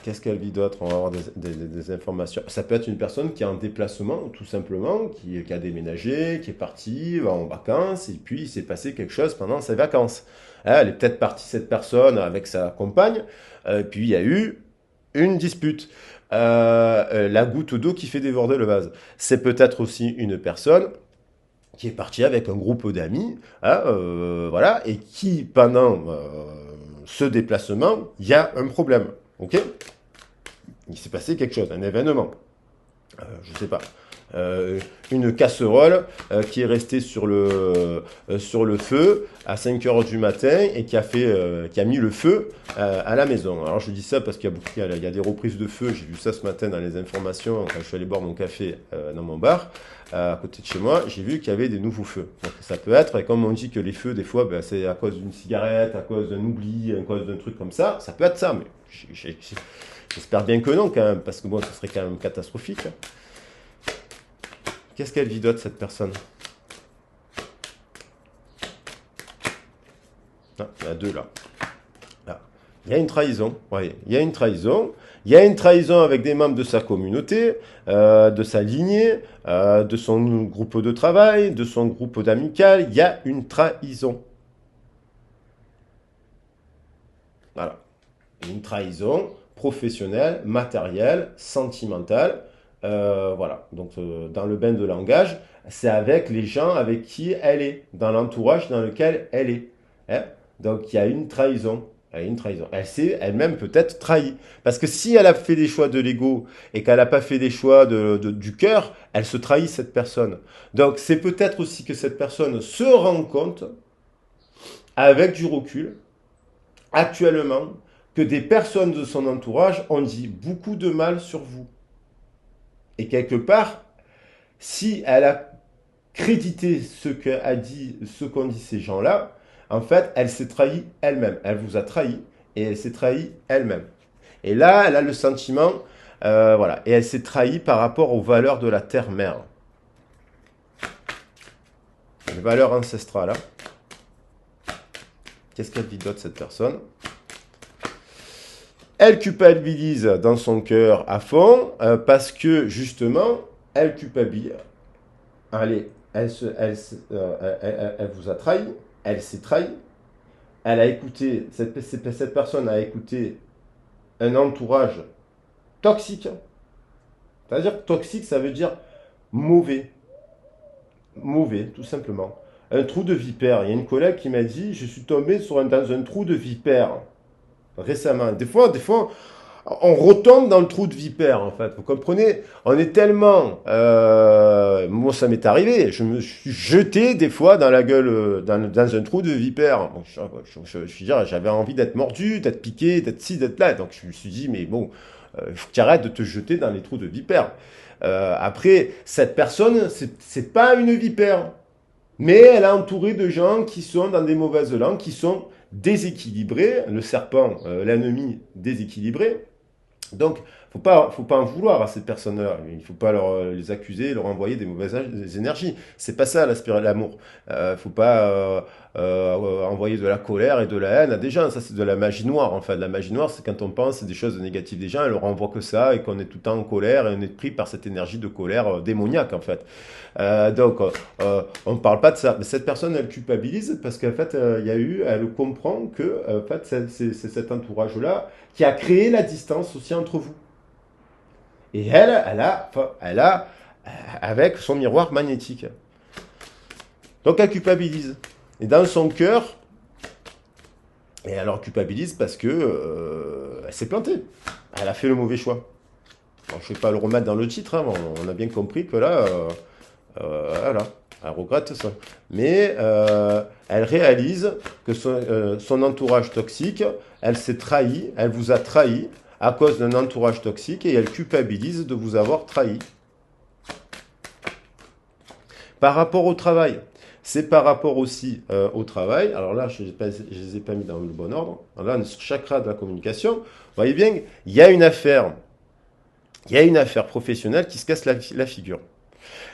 Qu'est-ce qu'elle vit d'autre? On va avoir des informations. Ça peut être une personne qui est en déplacement, tout simplement, qui a déménagé, qui est partie en vacances, et puis il s'est passé quelque chose pendant ses vacances. Elle est peut-être partie, cette personne, avec sa compagne, puis il y a eu une dispute. La goutte d'eau qui fait déborder le vase. C'est peut-être aussi une personne qui est partie avec un groupe d'amis, hein, voilà, et qui, pendant ce déplacement, il y a un problème. Ok? Il s'est passé quelque chose, un événement. Je ne sais pas. Une casserole qui est restée sur le feu à 5 heures du matin et qui a mis le feu à la maison. Alors je dis ça parce qu'il y a des reprises de feu. J'ai vu ça ce matin dans les informations quand je suis allé boire mon café dans mon bar à côté de chez moi. J'ai vu qu'il y avait des nouveaux feux. Donc ça peut être, et comme on dit que les feux des fois ben, c'est à cause d'une cigarette, à cause d'un oubli, à cause d'un truc comme ça peut être ça. Mais j'espère bien que non quand même, parce que bon, ce serait quand même catastrophique. Qu'est-ce qu'elle vit d'autre, cette personne? Ah, il y a deux là. Là. Il y a une trahison. Oui, il y a une trahison. Il y a une trahison avec des membres de sa communauté, de sa lignée, de son groupe de travail, de son groupe d'amical. Il y a une trahison. Voilà. Une trahison professionnelle, matérielle, sentimentale. Voilà. Donc, dans le bain de langage, c'est avec les gens avec qui elle est, dans l'entourage dans lequel elle est. Hein. Donc, il y a une trahison. Il y a une trahison. Elle s'est elle-même peut-être trahie. Parce que si elle a fait des choix de l'ego et qu'elle n'a pas fait des choix du cœur, elle se trahit, cette personne. Donc, c'est peut-être aussi que cette personne se rend compte, avec du recul, actuellement, que des personnes de son entourage ont dit beaucoup de mal sur vous. Et quelque part, si elle a crédité ce qu'ont dit ces gens-là, en fait, elle s'est trahie elle-même. Elle vous a trahi et elle s'est trahie elle-même. Et là, elle a le sentiment, voilà, et elle s'est trahie par rapport aux valeurs de la terre-mère. Les valeurs ancestrales. Hein. Qu'est-ce qu'elle vit d'autre, cette personne? Elle culpabilise dans son cœur à fond parce que justement, elle culpabilise. Allez, elle vous a trahi, elle s'est trahie, elle a écouté, cette personne a écouté un entourage toxique. C'est-à-dire toxique, ça veut dire mauvais. Mauvais, tout simplement. Un trou de vipère. Il y a une collègue qui m'a dit, je suis tombé dans un trou de vipère récemment. Des fois, on retombe dans le trou de vipère, en fait. Vous comprenez? On est tellement... moi, ça m'est arrivé. Je me suis jeté, des fois, dans la gueule, dans un trou de vipère. Bon, je veux dire, j'avais envie d'être mordu, d'être piqué, d'être ci, d'être là. Donc, je me suis dit, mais bon, il faut que tu arrêtes de te jeter dans les trous de vipère. Après, cette personne, c'est pas une vipère. Mais elle est entourée de gens qui sont dans des mauvaises langues, qui sont déséquilibrés. Le serpent, l'ennemi déséquilibré. Donc, faut pas en vouloir à ces personnes-là. Il ne faut pas les accuser, leur envoyer des mauvaises énergies. C'est pas ça l'amour. Faut pas envoyer de la colère et de la haine à des gens. Ça, c'est de la magie noire. En fait, la magie noire, c'est quand on pense des choses négatives des gens, on leur envoie que ça et qu'on est tout le temps en colère et on est pris par cette énergie de colère démoniaque, en fait. Donc, on ne parle pas de ça. Mais cette personne, elle culpabilise parce qu'en fait, elle comprend que en fait, c'est cet entourage-là qui a créé la distance aussi entre vous. Et elle a avec son miroir magnétique. Donc elle culpabilise. Et dans son cœur, et elle leur culpabilise parce que elle s'est plantée. Elle a fait le mauvais choix. Alors, je ne vais pas le remettre dans le titre, hein, on a bien compris que là, voilà, elle regrette ça. Mais elle réalise que son entourage toxique, elle s'est trahie, elle vous a trahi à cause d'un entourage toxique et elle culpabilise de vous avoir trahi. Par rapport au travail, c'est par rapport aussi au travail. Alors là, je ne les ai pas mis dans le bon ordre. Alors là, on est sur chakra de la communication. Vous voyez bien, il y a une affaire professionnelle qui se casse la figure.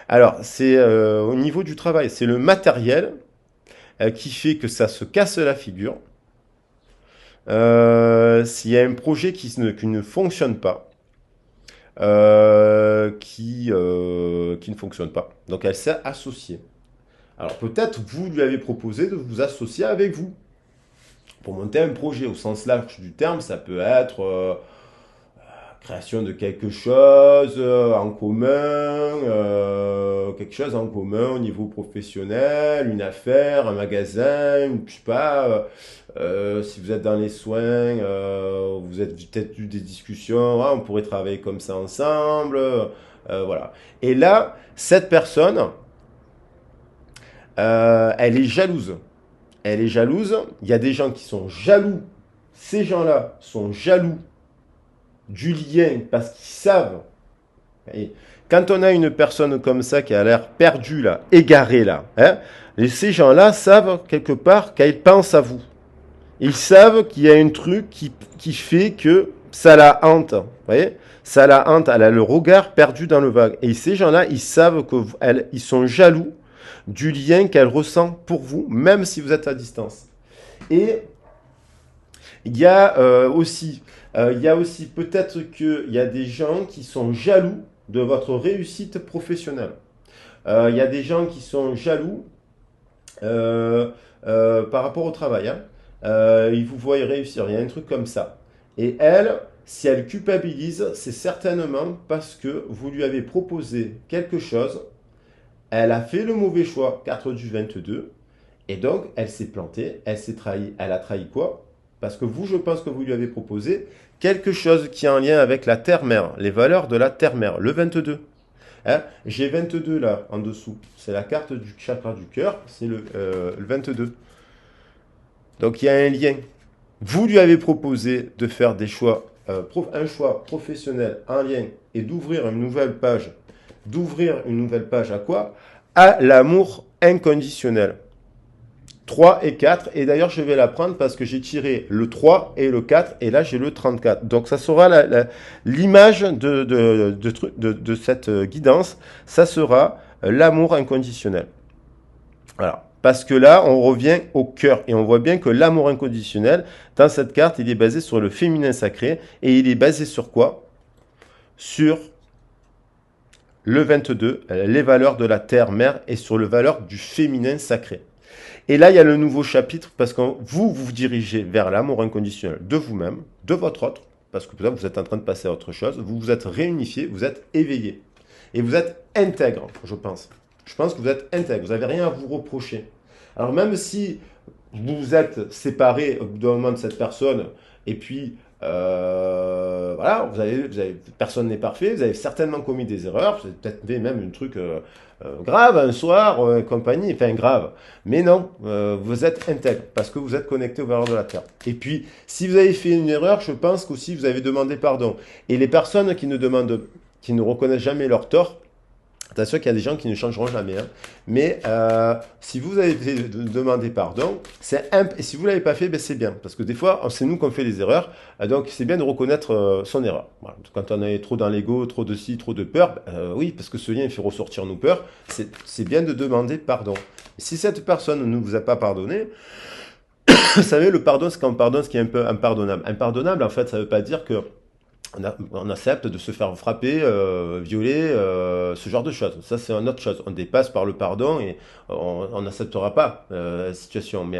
Alors, c'est au niveau du travail, c'est le matériel qui fait que ça se casse la figure. S'il y a un projet qui ne fonctionne pas, qui ne fonctionne pas. Donc elle s'est associée. Alors peut-être vous lui avez proposé de vous associer avec vous pour monter un projet au sens large du terme. Ça peut être création de quelque chose en commun, quelque chose en commun au niveau professionnel, une affaire, un magasin, je sais pas, si vous êtes dans les soins, vous êtes peut-être eu des discussions, ah, on pourrait travailler comme ça ensemble, voilà. Et là, cette personne, elle est jalouse. Elle est jalouse. Il y a des gens qui sont jaloux. Ces gens-là sont jaloux du lien parce qu'ils savent. Et quand on a une personne comme ça qui a l'air perdue là, égarée là, hein, ces gens-là savent quelque part qu'ils pensent à vous. Ils savent qu'il y a un truc qui fait que ça la hante. Vous voyez, ça la hante. Elle a le regard perdu dans le vague. Et ces gens-là, ils savent qu'ils sont jaloux du lien qu'elle ressent pour vous, même si vous êtes à distance. Et il y a aussi peut-être qu'il y a des gens qui sont jaloux de votre réussite professionnelle. Il y a des gens qui sont jaloux par rapport au travail. Hein. Ils vous voient réussir. Il y a un truc comme ça. Et elle, si elle culpabilise, c'est certainement parce que vous lui avez proposé quelque chose. Elle a fait le mauvais choix, 4 du 22. Et donc, elle s'est plantée, elle s'est trahie. Elle a trahi quoi? Parce que vous, je pense que vous lui avez proposé quelque chose qui est en lien avec la terre-mère, les valeurs de la terre-mère, le 22. Hein, j'ai 22 là, en dessous. C'est la carte du chakra du cœur, c'est le 22. Donc, il y a un lien. Vous lui avez proposé de faire des choix, un choix professionnel en lien et d'ouvrir une nouvelle page. D'ouvrir une nouvelle page à quoi? À l'amour inconditionnel. 3 et 4. Et d'ailleurs, je vais la prendre parce que j'ai tiré le 3 et le 4. Et là, j'ai le 34. Donc, ça sera l'image de cette guidance. Ça sera l'amour inconditionnel. Voilà. Parce que là, on revient au cœur. Et on voit bien que l'amour inconditionnel, dans cette carte, il est basé sur le féminin sacré. Et il est basé sur quoi? Sur le 22, les valeurs de la terre-mère et sur les valeurs du féminin sacré. Et là, il y a le nouveau chapitre parce que vous dirigez vers l'amour inconditionnel de vous-même, de votre autre, parce que peut-être vous êtes en train de passer à autre chose, vous vous êtes réunifié, vous êtes éveillé. Et vous êtes intègre, je pense. Je pense que vous êtes intègre, vous n'avez rien à vous reprocher. Alors même si vous vous êtes séparé au bout d'un moment de cette personne, et puis voilà, personne n'est parfait, vous avez certainement commis des erreurs, vous avez peut-être fait même un truc grave un soir, compagnie, enfin grave. Mais non, vous êtes intègre parce que vous êtes connecté aux valeurs de la Terre. Et puis, si vous avez fait une erreur, je pense qu'aussi vous avez demandé pardon. Et les personnes qui ne reconnaissent jamais leur tort, attention qu'il y a des gens qui ne changeront jamais. Hein. Mais si vous avez demandé pardon, et si vous ne l'avez pas fait, ben c'est bien. Parce que des fois, c'est nous qui avons fait les erreurs. Donc c'est bien de reconnaître son erreur. Voilà. Quand on est trop dans l'ego, trop de ci, trop de peur, oui, parce que ce lien il fait ressortir nos peurs, c'est bien de demander pardon. Et si cette personne ne vous a pas pardonné, vous savez, le pardon, c'est quand on pardonne ce qui est un peu impardonnable. Impardonnable, en fait, ça ne veut pas dire que on accepte de se faire frapper, violer, ce genre de choses. Ça, c'est une autre chose. On dépasse par le pardon et on n'acceptera pas la situation. Mais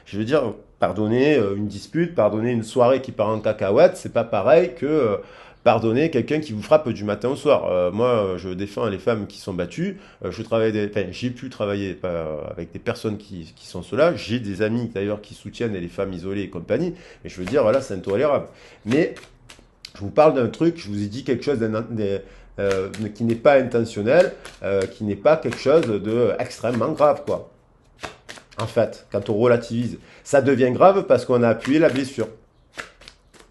je veux dire, pardonner une dispute, pardonner une soirée qui part en cacahuète, c'est pas pareil que pardonner quelqu'un qui vous frappe du matin au soir. Moi, je défends les femmes qui sont battues. J'ai pu travailler avec des personnes qui sont cela. J'ai des amis d'ailleurs qui soutiennent les femmes isolées et compagnie. Et je veux dire, voilà, c'est intolérable. Mais je vous parle d'un truc, je vous ai dit quelque chose qui n'est pas intentionnel, qui n'est pas quelque chose d'extrêmement grave, quoi. En fait, quand on relativise, ça devient grave parce qu'on a appuyé la blessure.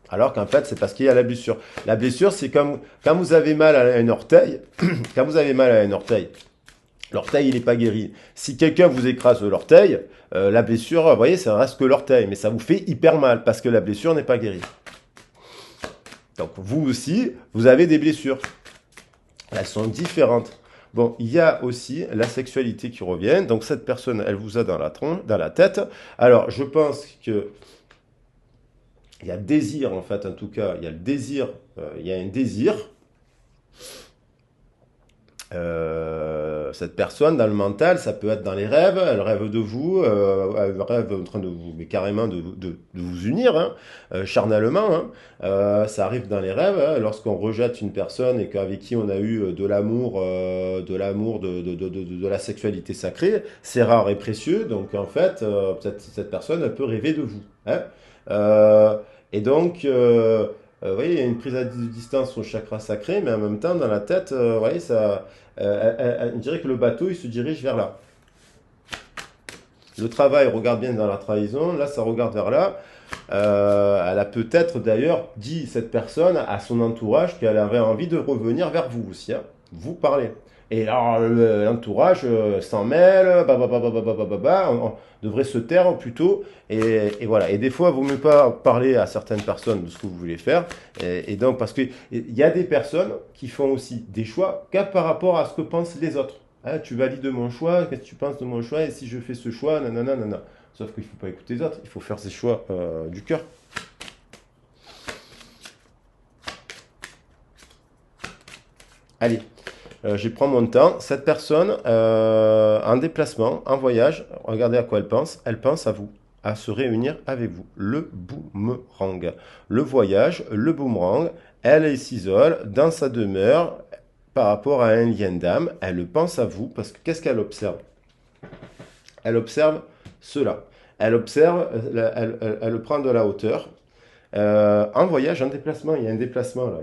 Alors qu'en fait, c'est parce qu'il y a la blessure. La blessure, c'est comme quand vous avez mal à un orteil, quand vous avez mal à un orteil, l'orteil, il n'est pas guéri. Si quelqu'un vous écrase l'orteil, la blessure, vous voyez, ça reste que l'orteil, mais ça vous fait hyper mal parce que la blessure n'est pas guérie. Donc vous aussi, vous avez des blessures. Elles sont différentes. Bon, il y a aussi la sexualité qui revient. Donc cette personne, elle vous a dans la tête. Alors je pense que il y a désir en fait, en tout cas, il y a le désir, il y a un désir cette personne, dans le mental, ça peut être dans les rêves, elle rêve de vous, elle rêve en train de vous, mais carrément de vous unir, hein, charnellement, hein. Ça arrive dans les rêves, hein, lorsqu'on rejette une personne et qu'avec qui on a eu de l'amour, de la sexualité sacrée, c'est rare et précieux, donc en fait, cette personne, elle peut rêver de vous, hein. Euh, et donc, vous voyez, il y a une prise à distance au chakra sacré, mais en même temps, dans la tête, vous voyez, on dirait que le bateau, il se dirige vers là. Le travail regarde bien dans la trahison, là, ça regarde vers là. Elle a peut-être d'ailleurs dit, cette personne, à son entourage, qu'elle avait envie de revenir vers vous aussi, hein. Vous parlez. Et alors, l'entourage s'en mêle, on devrait se taire plutôt. Et voilà. Et des fois, il vaut mieux pas parler à certaines personnes de ce que vous voulez faire. Et donc, parce qu'il y a des personnes qui font aussi des choix qu'à par rapport à ce que pensent les autres. Hein, tu valides mon choix, qu'est-ce que tu penses de mon choix, et si je fais ce choix, nanana, nanana. Sauf qu'il ne faut pas écouter les autres, il faut faire ses choix du cœur. Allez, je prends mon temps. Cette personne, en déplacement, en voyage, regardez à quoi elle pense. Elle pense à vous, à se réunir avec vous. Le boomerang. Le voyage, le boomerang, elle s'isole dans sa demeure par rapport à un lien d'âme. Elle pense à vous parce que qu'est-ce qu'elle observe? Elle observe cela. Elle observe, elle prend de la hauteur. En voyage, en déplacement, il y a un déplacement là.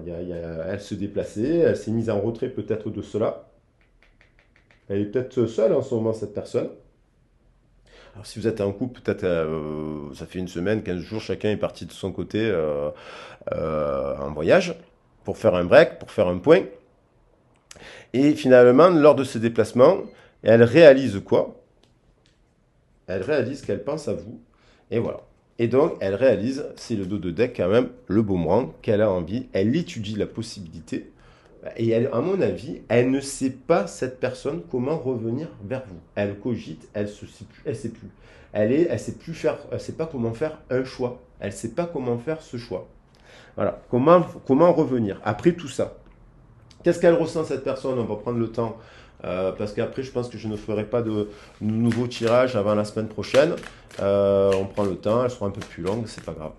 Elle se déplaçait, elle s'est mise en retrait peut-être de cela. Elle est peut-être seule en ce moment, cette personne. Alors si vous êtes en couple, peut-être ça fait une semaine, 15 jours, chacun est parti de son côté en voyage pour faire un break, pour faire un point. Et finalement, lors de ce déplacement, elle réalise quoi? Elle réalise qu'elle pense à vous. Et voilà. Et donc, elle réalise, c'est le dos de deck quand même, le boomerang, qu'elle a envie. Elle étudie la possibilité. Et elle, à mon avis, elle ne sait pas, cette personne, comment revenir vers vous. Elle cogite, elle sait plus. Elle sait plus faire, elle sait pas comment faire un choix. Elle sait pas comment faire ce choix. Voilà. Comment revenir après tout ça? Qu'est-ce qu'elle ressent, cette personne? On va prendre le temps. Parce qu'après, je pense que je ne ferai pas de nouveau tirage avant la semaine prochaine. On prend le temps, elles seront un peu plus longues, c'est pas grave.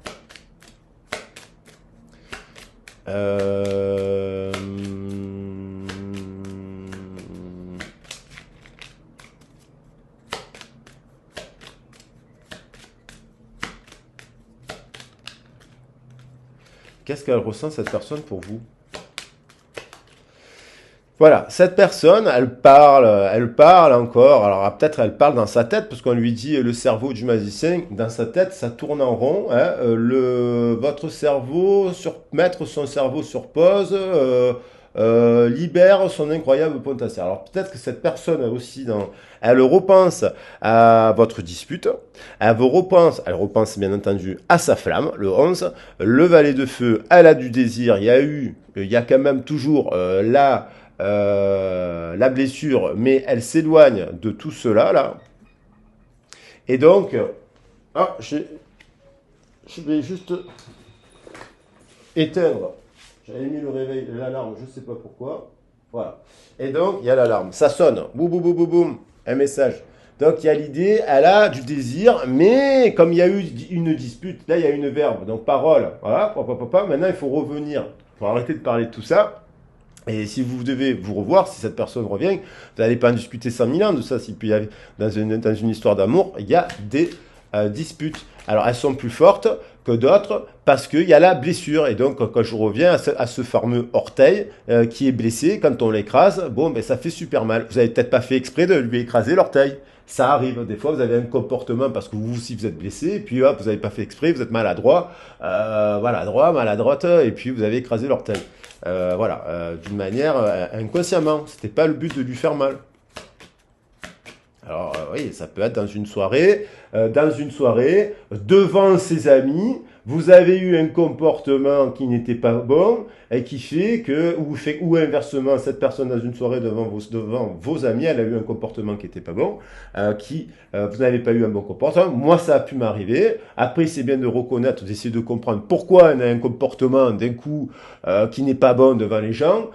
Qu'est-ce qu'elle ressent, cette personne, pour vous? Voilà, cette personne, elle parle encore. Alors peut-être elle parle dans sa tête, parce qu'on lui dit le cerveau du magicien, dans sa tête, ça tourne en rond, hein. Votre cerveau, mettre son cerveau sur pause, libère son incroyable potentiel. Alors peut-être que cette personne aussi, elle repense à votre dispute, elle repense bien entendu à sa flamme, le 11, le valet de feu, elle a du désir, il y a quand même toujours la blessure, mais elle s'éloigne de tout cela là. Et donc, je vais juste éteindre. J'avais mis le réveil, l'alarme, je sais pas pourquoi. Voilà. Et donc, il y a l'alarme. Ça sonne. Boum, boum, boum, boum, boum. Un message. Donc, il y a l'idée, elle a du désir, mais comme il y a eu une dispute, là, il y a une verbe. Donc, parole. Voilà. Maintenant, il faut revenir. Il faut arrêter de parler de tout ça. Et si vous devez vous revoir, si cette personne revient, vous n'allez pas en discuter 100 000 ans de ça. Puis, dans une histoire d'amour, il y a des disputes. Alors, elles sont plus fortes que d'autres parce qu'il y a la blessure. Et donc, quand je reviens à ce fameux orteil qui est blessé, quand on l'écrase, bon, ben, ça fait super mal. Vous n'avez peut-être pas fait exprès de lui écraser l'orteil. Ça arrive. Des fois, vous avez un comportement parce que vous aussi, vous êtes blessé. Et puis, hop, vous n'avez pas fait exprès, vous êtes maladroit. Maladroite. Et puis, vous avez écrasé l'orteil. D'une manière inconsciemment. C'était pas le but de lui faire mal. Alors oui, ça peut être dans une soirée, devant ses amis, vous avez eu un comportement qui n'était pas bon et qui fait que, ou inversement, cette personne dans une soirée devant vos amis, elle a eu un comportement qui n'était pas bon, vous n'avez pas eu un bon comportement. Moi, ça a pu m'arriver. Après, c'est bien de reconnaître, d'essayer de comprendre pourquoi on a un comportement d'un coup qui n'est pas bon devant les gens.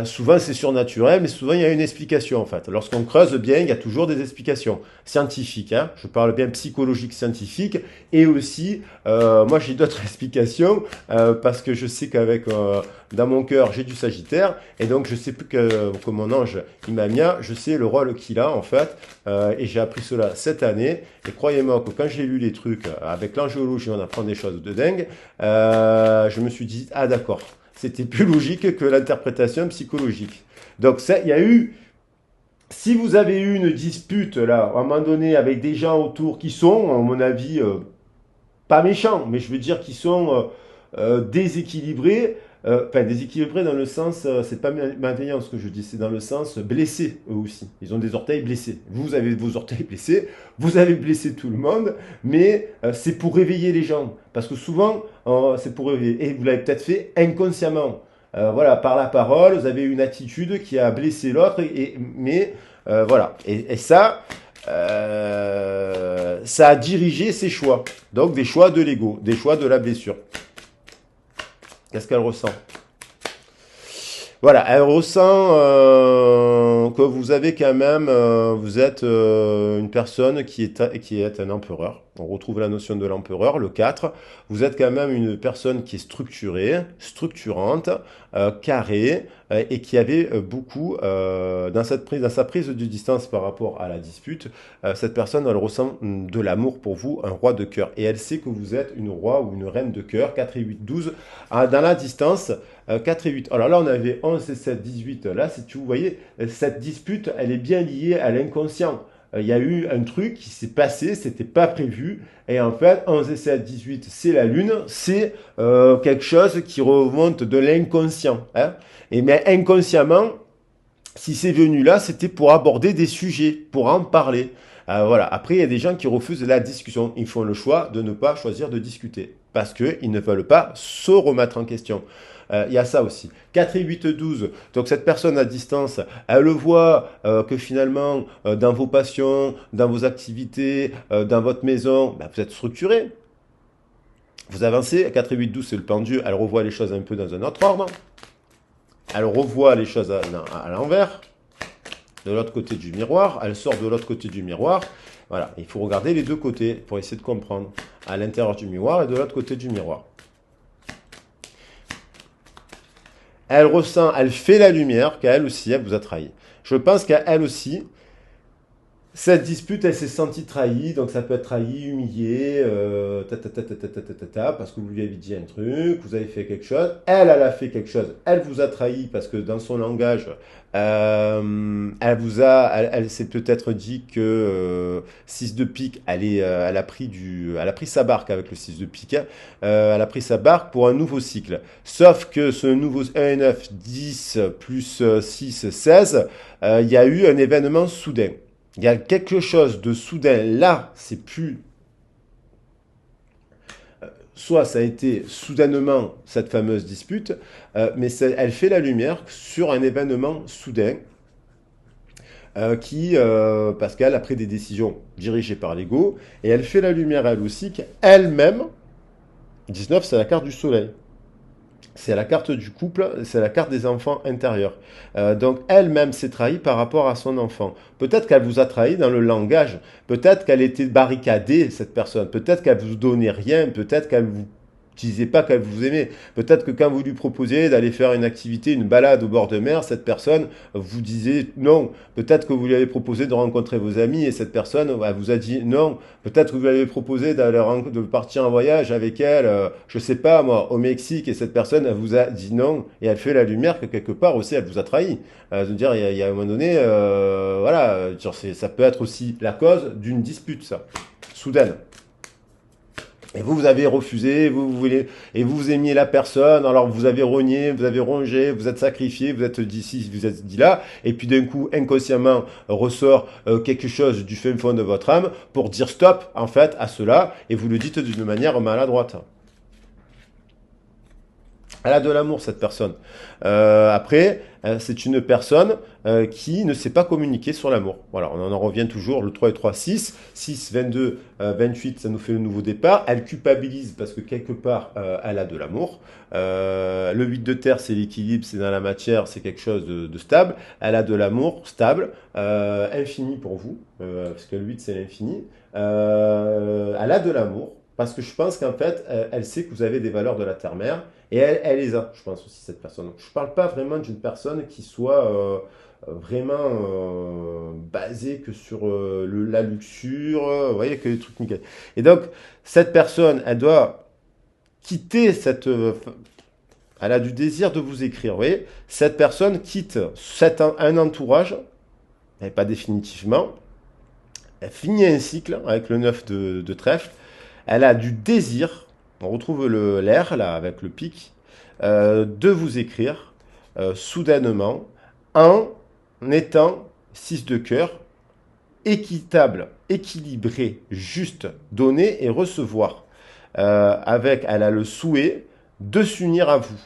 Souvent, c'est surnaturel, mais souvent, il y a une explication en fait. Lorsqu'on creuse bien, il y a toujours des explications scientifiques. Hein. Je parle bien psychologique, scientifique, et aussi, moi, j'ai d'autres explications parce que je sais qu'avec dans mon cœur, j'ai du Sagittaire, et donc je sais plus que mon ange, il m'a mis, je sais le rôle qu'il a en fait, et j'ai appris cela cette année. Et croyez-moi que quand j'ai lu les trucs avec l'angéologie, on apprend des choses de dingue. Je me suis dit, ah d'accord, c'était plus logique que l'interprétation psychologique. Donc il y a eu, si vous avez eu une dispute là, à un moment donné, avec des gens autour qui sont, à mon avis, pas méchants, mais je veux dire qui sont déséquilibrés, enfin déséquilibrés dans le sens, c'est pas malveillant ce que je dis, c'est dans le sens blessés eux aussi. Ils ont des orteils blessés. Vous avez vos orteils blessés, vous avez blessé tout le monde, mais c'est pour réveiller les gens. Parce que souvent, c'est pour réveiller. Et vous l'avez peut-être fait inconsciemment. Voilà, par la parole, vous avez une attitude qui a blessé l'autre, mais voilà. Et ça, ça a dirigé ses choix. Donc des choix de l'ego, des choix de la blessure. Qu'est-ce qu'elle ressent? Voilà, elle ressent que vous avez quand même, vous êtes une personne qui est un empereur. On retrouve la notion de l'empereur, le 4. Vous êtes quand même une personne qui est structurée, structurante, carrée, et qui avait beaucoup, dans sa prise de distance par rapport à la dispute, cette personne, elle ressent de l'amour pour vous, un roi de cœur. Et elle sait que vous êtes une roi ou une reine de cœur, 4 et 8, 12. Dans la distance, 4 et 8. Alors là, on avait 11 et 7, 18. Là, si vous voyez, cette dispute, elle est bien liée à l'inconscient. Il y a eu un truc qui s'est passé, c'était pas prévu. Et en fait, 11 et 7, 18, c'est la lune. C'est quelque chose qui remonte de l'inconscient. Hein. Et mais inconsciemment, si c'est venu là, c'était pour aborder des sujets, pour en parler. Voilà. Après, il y a des gens qui refusent la discussion. Ils font le choix de ne pas choisir de discuter parce qu'ils ne veulent pas se remettre en question. Il y a ça aussi. 4 et 8, 12. Donc cette personne à distance, elle voit que finalement, dans vos passions, dans vos activités, dans votre maison, vous êtes structuré. Vous avancez. 4 et 8, 12, c'est le pendu. Elle revoit les choses un peu dans un autre ordre. Elle revoit les choses à l'envers, de l'autre côté du miroir. Elle sort de l'autre côté du miroir. Voilà, il faut regarder les deux côtés pour essayer de comprendre. À l'intérieur du miroir et de l'autre côté du miroir. Elle ressent, elle fait la lumière qu'elle aussi, elle vous a trahi. Je pense qu'elle aussi, cette dispute, elle s'est sentie trahie, donc ça peut être trahi, humilié, parce que vous lui avez dit un truc, vous avez fait quelque chose, elle a fait quelque chose, elle vous a trahi parce que dans son langage, elle s'est peut-être dit que 6 de pique, elle a pris sa barque avec le 6 de pique, elle a pris sa barque pour un nouveau cycle. Sauf que ce nouveau 1 et 9, 10 plus 6, 16, il y a eu un événement soudain. Il y a quelque chose de soudain. Là, c'est plus... Soit ça a été soudainement cette fameuse dispute, mais elle fait la lumière sur un événement soudain parce qu'elle a pris des décisions dirigées par l'ego, et elle fait la lumière elle aussi qu'elle-même, 19 c'est la carte du soleil. C'est la carte du couple, c'est la carte des enfants intérieurs. Donc elle-même s'est trahie par rapport à son enfant. Peut-être qu'elle vous a trahi dans le langage, peut-être qu'elle était barricadée, cette personne, peut-être qu'elle vous donnait rien, peut-être qu'elle vous disait pas qu'elle vous aimait. Peut-être que quand vous lui proposiez d'aller faire une activité, une balade au bord de mer, cette personne vous disait non. Peut-être que vous lui avez proposé de rencontrer vos amis et cette personne elle vous a dit non. Peut-être que vous lui avez proposé de partir en voyage avec elle, je sais pas moi, au Mexique, et cette personne elle vous a dit non, et elle fait la lumière que quelque part aussi elle vous a trahi. De dire il y a un moment donné, voilà, ça peut être aussi la cause d'une dispute, ça, soudaine. Et vous avez refusé, vous voulez, et vous aimiez la personne, alors vous avez renié, vous avez rongé, vous êtes sacrifié, vous êtes dit ci, vous êtes dit là, et puis d'un coup, inconsciemment, ressort quelque chose du fin fond de votre âme pour dire stop, en fait, à cela, et vous le dites d'une manière maladroite. Elle a de l'amour, cette personne. Après, c'est une personne qui ne sait pas communiquer sur l'amour. Voilà, on en revient toujours, le 3 et 3, 6. 6, 22, 28, ça nous fait le nouveau départ. Elle culpabilise parce que quelque part, elle a de l'amour. Le 8 de terre, c'est l'équilibre, c'est dans la matière, c'est quelque chose de stable. Elle a de l'amour stable, infini pour vous, parce que le 8, c'est l'infini. Elle a de l'amour. Parce que je pense qu'en fait, elle sait que vous avez des valeurs de la terre-mère. Et elle les a, je pense aussi, cette personne. Donc, je ne parle pas vraiment d'une personne qui soit vraiment basée que sur la luxure, vous voyez, que les trucs nickel. Et donc, cette personne, elle doit quitter cette... elle a du désir de vous écrire, vous voyez. Cette personne quitte un entourage, mais pas définitivement. Elle finit un cycle avec le 9 de trèfle. Elle a du désir, on retrouve l'air là avec le pic, de vous écrire soudainement en étant 6 de cœur, équitable, équilibré, juste, donner et recevoir. Elle a le souhait de s'unir à vous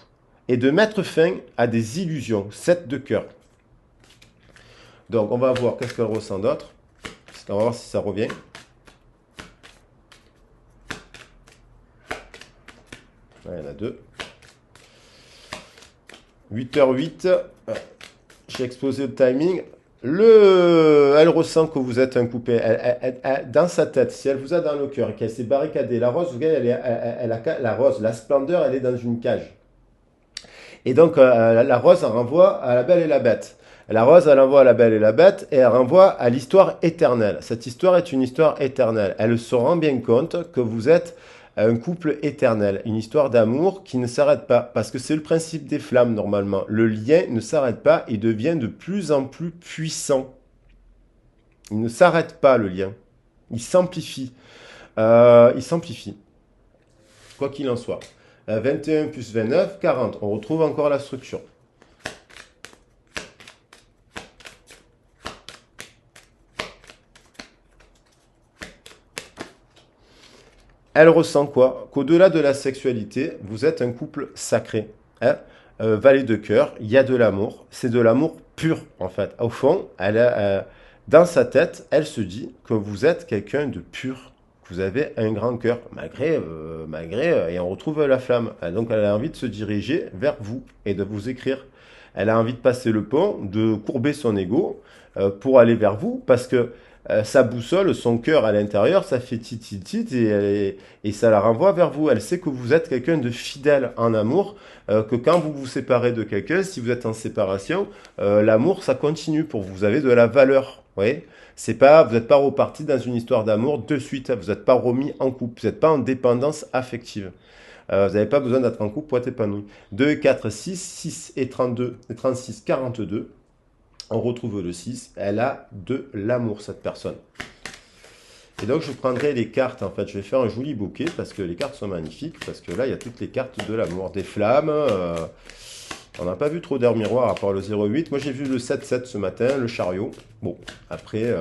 et de mettre fin à des illusions. 7 de cœur. Donc on va voir qu'est-ce qu'elle ressent d'autre. On va voir si ça revient. Il y en a deux. 8h08. J'ai exposé le timing. Elle ressent que vous êtes un coupé. Dans sa tête, si elle vous a dans le cœur et qu'elle s'est barricadée, la rose, vous voyez, la rose, la splendeur, elle est dans une cage. Et donc, la rose, elle renvoie à la belle et la bête. La rose, elle renvoie à la belle et la bête et elle renvoie à l'histoire éternelle. Cette histoire est une histoire éternelle. Elle se rend bien compte que vous êtes un couple éternel, une histoire d'amour qui ne s'arrête pas, parce que c'est le principe des flammes normalement. Le lien ne s'arrête pas, il devient de plus en plus puissant. Il ne s'arrête pas le lien, il s'amplifie. Il s'amplifie, quoi qu'il en soit. 21 plus 29, 40. On retrouve encore la structure. Elle ressent quoi? Qu'au-delà de la sexualité, vous êtes un couple sacré. Hein, valet de cœur, il y a de l'amour. C'est de l'amour pur, en fait. Au fond, dans sa tête, elle se dit que vous êtes quelqu'un de pur. Que vous avez un grand cœur, et on retrouve la flamme. Donc, elle a envie de se diriger vers vous et de vous écrire. Elle a envie de passer le pont, de courber son ego pour aller vers vous, parce que sa boussole, son cœur à l'intérieur, ça fait tit et ça la renvoie vers vous. Elle sait que vous êtes quelqu'un de fidèle en amour, que quand vous vous séparez de quelqu'un, si vous êtes en séparation, l'amour, ça continue pour vous. Vous avez de la valeur, vous voyez. C'est pas, vous n'êtes pas reparti dans une histoire d'amour de suite, vous n'êtes pas remis en couple, vous n'êtes pas en dépendance affective. Vous n'avez pas besoin d'être en couple pour être épanoui. 2, 4, 6, 6 et 32, et 36, 42. On retrouve le 6, elle a de l'amour, cette personne. Et donc, je prendrai les cartes, en fait, je vais faire un joli bouquet, parce que les cartes sont magnifiques, parce que là, il y a toutes les cartes de l'amour, des flammes. On n'a pas vu trop d'air miroir, à part le 08. Moi, j'ai vu le 7-7 ce matin, le chariot. Bon, après,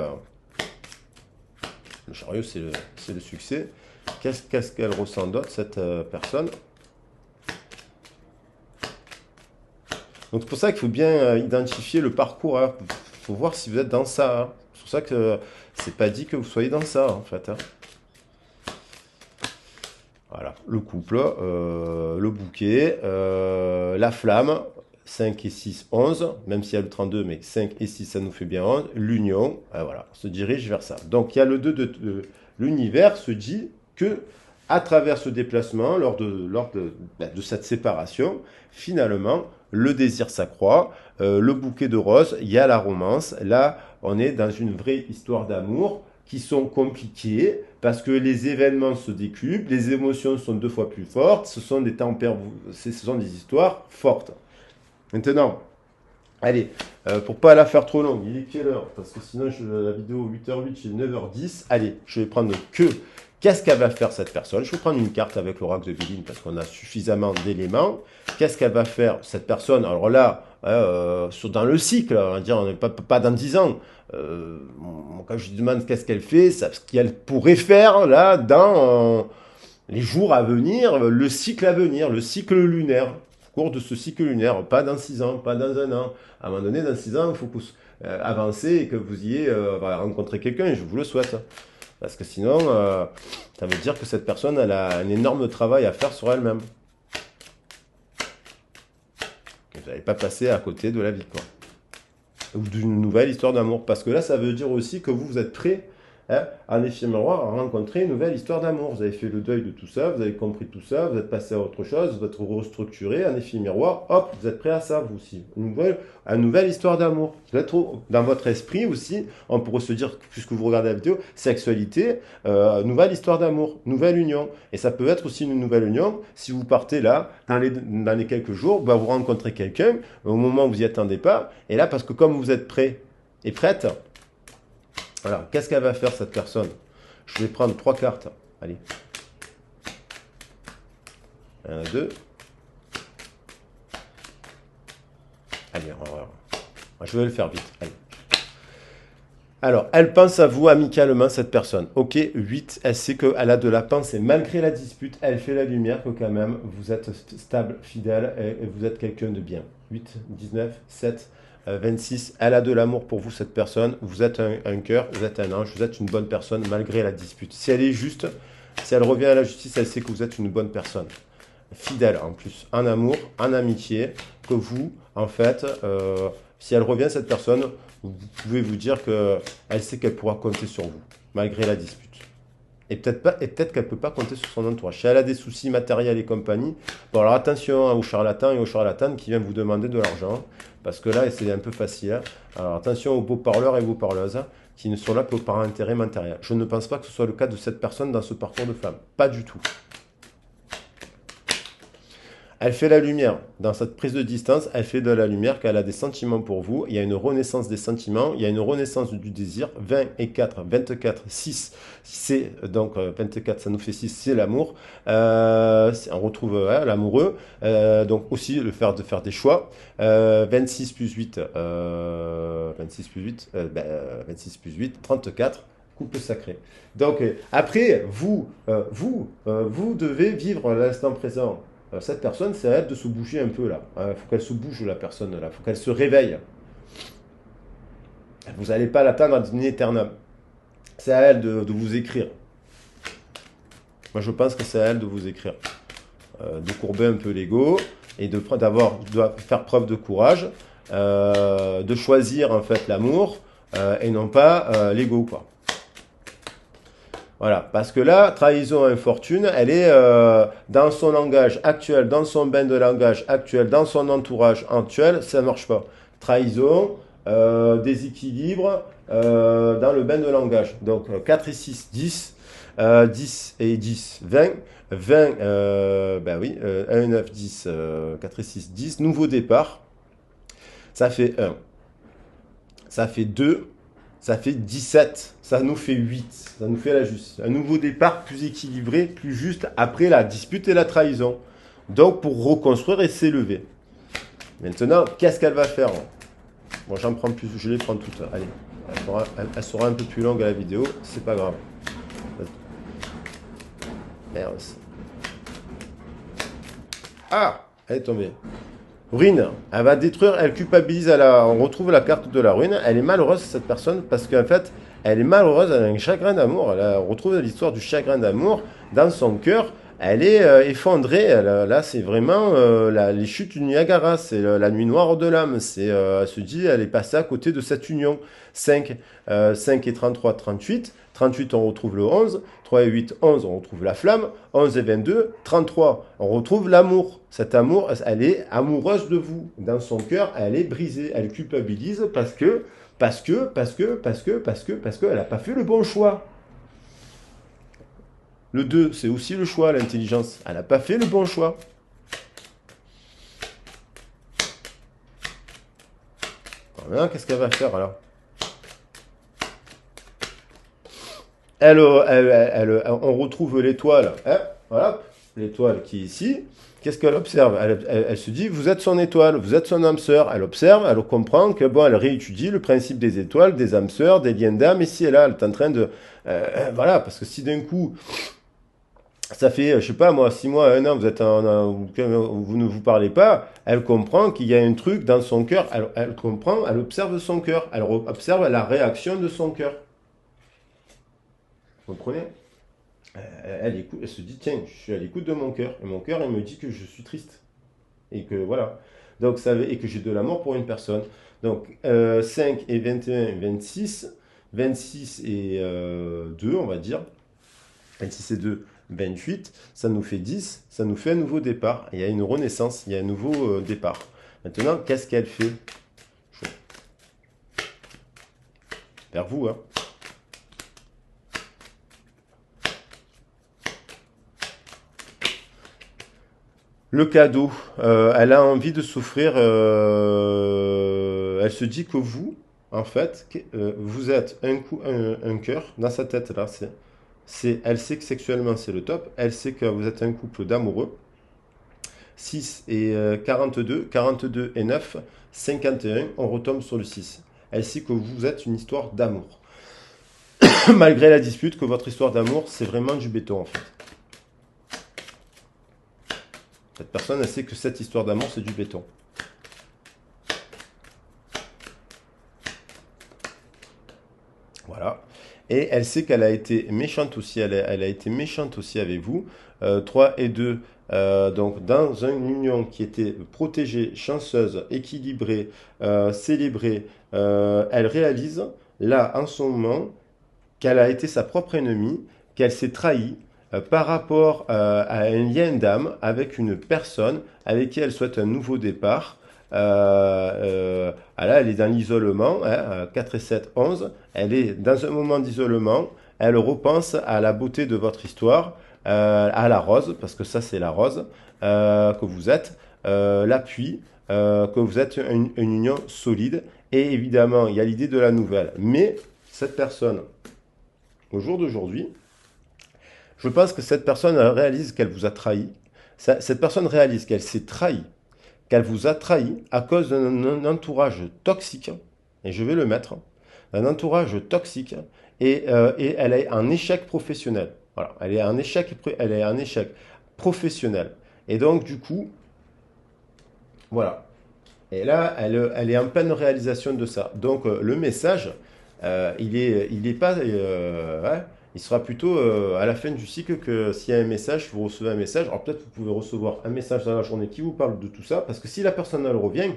le chariot, c'est le succès. Qu'est-ce qu'elle ressent d'autre, cette personne? Donc c'est pour ça qu'il faut bien identifier le parcours. Il faut voir si vous êtes dans ça. Hein. C'est pour ça que c'est pas dit que vous soyez dans ça, en fait. Hein. Voilà, le couple, le bouquet, la flamme, 5 et 6, 11, même s'il y a le 32, mais 5 et 6, ça nous fait bien 11. L'union, voilà, on se dirige vers ça. Donc il y a le 2 de l'univers se dit que à travers ce déplacement, lors de cette séparation, finalement, le désir s'accroît, le bouquet de roses, il y a la romance. Là, on est dans une vraie histoire d'amour qui sont compliquées parce que les événements se décuplent, les émotions sont 2 fois plus fortes, ce sont des histoires fortes. Maintenant, allez, pour pas la faire trop longue, il est quelle heure? Parce que sinon, la vidéo 8h08, j'ai 9h10. Allez, je vais prendre que... Qu'est-ce qu'elle va faire, cette personne? Je vais prendre une carte avec l'oracle de Béline parce qu'on a suffisamment d'éléments. Qu'est-ce qu'elle va faire, cette personne? Alors là, dans le cycle, on va dire, on n'est pas dans 10 ans. Quand je lui demande qu'est-ce qu'elle fait, ce qu'elle pourrait faire là dans les jours à venir, le cycle à venir, le cycle lunaire. Vous cours de ce cycle lunaire, pas dans 6 ans, pas dans un an. À un moment donné, dans 6 ans, il faut que vous avancez et que vous ayez rencontré quelqu'un, et je vous le souhaite. Parce que sinon, ça veut dire que cette personne, elle a un énorme travail à faire sur elle-même. Vous n'allez pas passer à côté de la vie, quoi. Ou d'une nouvelle histoire d'amour. Parce que là, ça veut dire aussi que vous êtes prêt, hein, en effet miroir, à rencontrer une nouvelle histoire d'amour. Vous avez fait le deuil de tout ça, vous avez compris tout ça, vous êtes passé à autre chose, vous êtes restructuré, en effet miroir, hop, vous êtes prêt à ça, vous aussi. Une nouvelle histoire d'amour. Vous êtes dans votre esprit aussi, on pourrait se dire, puisque vous regardez la vidéo, sexualité, nouvelle histoire d'amour, nouvelle union. Et ça peut être aussi une nouvelle union, si vous partez là, dans les quelques jours, vous rencontrez quelqu'un, au moment où vous n'y attendez pas, et là, parce que comme vous êtes prêt et prête, alors, qu'est-ce qu'elle va faire, cette personne? Je vais prendre 3 cartes. Allez. 1, 2. Allez, je vais le faire vite. Allez. Alors, elle pense à vous amicalement, cette personne. Ok, 8, elle sait qu'elle a de la pensée. Malgré la dispute, elle fait la lumière que quand même, vous êtes stable, fidèle et vous êtes quelqu'un de bien. 8, 19, 7... 26, elle a de l'amour pour vous, cette personne. Vous êtes un cœur, vous êtes un ange, vous êtes une bonne personne malgré la dispute. Si elle est juste, si elle revient à la justice, elle sait que vous êtes une bonne personne. Fidèle en plus, en amour, en amitié, que vous, en fait, si elle revient, cette personne, vous pouvez vous dire qu'elle sait qu'elle pourra compter sur vous, malgré la dispute. Et peut-être qu'elle ne peut pas compter sur son entourage. Si elle a des soucis matériels et compagnie, bon alors attention aux charlatans et aux charlatanes qui viennent vous demander de l'argent, parce que là c'est un peu facile. Hein. Alors attention aux beaux parleurs et beaux parleuses qui ne sont là que par intérêt matériel. Je ne pense pas que ce soit le cas de cette personne dans ce parcours de femme. Pas du tout. Elle fait la lumière. Dans cette prise de distance, elle fait de la lumière qu'elle a des sentiments pour vous. Il y a une renaissance des sentiments, il y a une renaissance du désir. 20 et 4, 24, 6, c'est donc 24, ça nous fait 6, c'est l'amour. On retrouve l'amoureux. Donc aussi le fait de faire des choix. 26 plus 8, 26 plus 8, 26 plus 8, 34. Couple sacré. Donc après, vous devez vivre l'instant présent. Cette personne, c'est à elle de se bouger un peu là. Il faut qu'elle se bouge, la personne là. Il faut qu'elle se réveille. Vous n'allez pas l'attendre à dîner éternel. C'est à elle de vous écrire. Moi, je pense que c'est à elle de vous écrire. De courber un peu l'ego et de faire preuve de courage, de choisir en fait l'amour et non pas l'ego, quoi. Voilà, parce que là, trahison infortune, elle est dans son langage actuel, dans son bain de langage actuel, dans son entourage actuel, ça ne marche pas. Trahison, déséquilibre dans le bain de langage. Donc 4 et 6, 10, 10 et 10, 20, 20, ben oui, 1, 9, 10, 4 et 6, 10, nouveau départ, ça fait 1, ça fait 2, ça fait 17, ça nous fait 8, ça nous fait la justice. Un nouveau départ plus équilibré, plus juste après la dispute et la trahison. Donc pour reconstruire et s'élever. Maintenant, qu'est-ce qu'elle va faire? Bon, j'en prends plus, je les prends toutes. Allez, elle sera un peu plus longue à la vidéo, c'est pas grave. Merde. Ah, elle est tombée. Ruine, elle va détruire, elle culpabilise, on retrouve la carte de la ruine. Elle est malheureuse, cette personne, parce qu'en fait, elle est malheureuse, elle a un chagrin d'amour. On retrouve l'histoire du chagrin d'amour dans son cœur. Elle est effondrée. Là, c'est vraiment les chutes du Niagara. C'est la nuit noire de l'âme. Elle se dit, elle est passée à côté de cette union. 5 et 33, 38. 38, on retrouve le 11. 3 et 8, 11, on retrouve la flamme. 11 et 22, 33, on retrouve l'amour. Cet amour, elle est amoureuse de vous. Dans son cœur, elle est brisée. Elle culpabilise parce qu'elle n'a pas fait le bon choix. Le 2, c'est aussi le choix, l'intelligence. Elle n'a pas fait le bon choix. Maintenant, qu'est-ce qu'elle va faire alors? On retrouve l'étoile. Hein, voilà, l'étoile qui est ici. Qu'est-ce qu'elle observe? Elle se dit, vous êtes son étoile, vous êtes son âme sœur. Elle observe, elle comprend que bon, elle réétudie le principe des étoiles, des âmes sœurs, des liens d'âme. Ici et là, elle est en train de... voilà, parce que si d'un coup, Ça fait, je sais pas moi, 6 mois, un an, vous êtes vous ne vous parlez pas, elle comprend qu'il y a un truc dans son cœur, elle comprend, elle observe son cœur, elle observe la réaction de son cœur. Vous comprenez? Elle écoute, elle se dit, tiens, je suis à l'écoute de mon cœur, et mon cœur, il me dit que je suis triste, et que voilà. Donc, et que j'ai de l'amour pour une personne. Donc, 5 et 21, 26, 26 et 2, on va dire, 26 et 2, 28, ça nous fait 10, ça nous fait un nouveau départ. Il y a une renaissance, il y a un nouveau départ. Maintenant, qu'est-ce qu'elle fait? Vers vous, hein. Le cadeau, elle a envie de s'offrir, elle se dit que vous, en fait, vous êtes un cœur dans sa tête, là, elle sait que sexuellement c'est le top, elle sait que vous êtes un couple d'amoureux. 6 et 42, 42 et 9, 51, on retombe sur le 6. Elle sait que vous êtes une histoire d'amour. Malgré la dispute, que votre histoire d'amour, c'est vraiment du béton en fait. Cette personne, elle sait que cette histoire d'amour, c'est du béton. Voilà. Et elle sait qu'elle a été méchante aussi, elle a été méchante aussi avec vous. 3 et 2, donc dans une union qui était protégée, chanceuse, équilibrée, célébrée, elle réalise, là, en ce moment, qu'elle a été sa propre ennemie, qu'elle s'est trahie par rapport à un lien d'âme avec une personne avec qui elle souhaite un nouveau départ. Là, elle est dans l'isolement, hein, 4 et 7, 11. Elle est dans un moment d'isolement. Elle repense à la beauté de votre histoire, à la rose, parce que ça, c'est la rose que vous êtes, l'appui, que vous êtes une union solide. Et évidemment, il y a l'idée de la nouvelle. Mais cette personne, au jour d'aujourd'hui, je pense que cette personne réalise qu'elle vous a trahi. Cette personne réalise qu'elle s'est trahie, qu'elle vous a trahi à cause d'un entourage toxique, et je vais le mettre, un entourage toxique, et elle est en échec professionnel. Voilà, elle est en échec professionnel. Et donc, du coup, voilà. Et là, elle est en pleine réalisation de ça. Donc, le message, il est pas, ouais, il sera plutôt à la fin du cycle que s'il y a un message, vous recevez un message. Alors peut-être vous pouvez recevoir un message dans la journée qui vous parle de tout ça, parce que si la personne elle revient,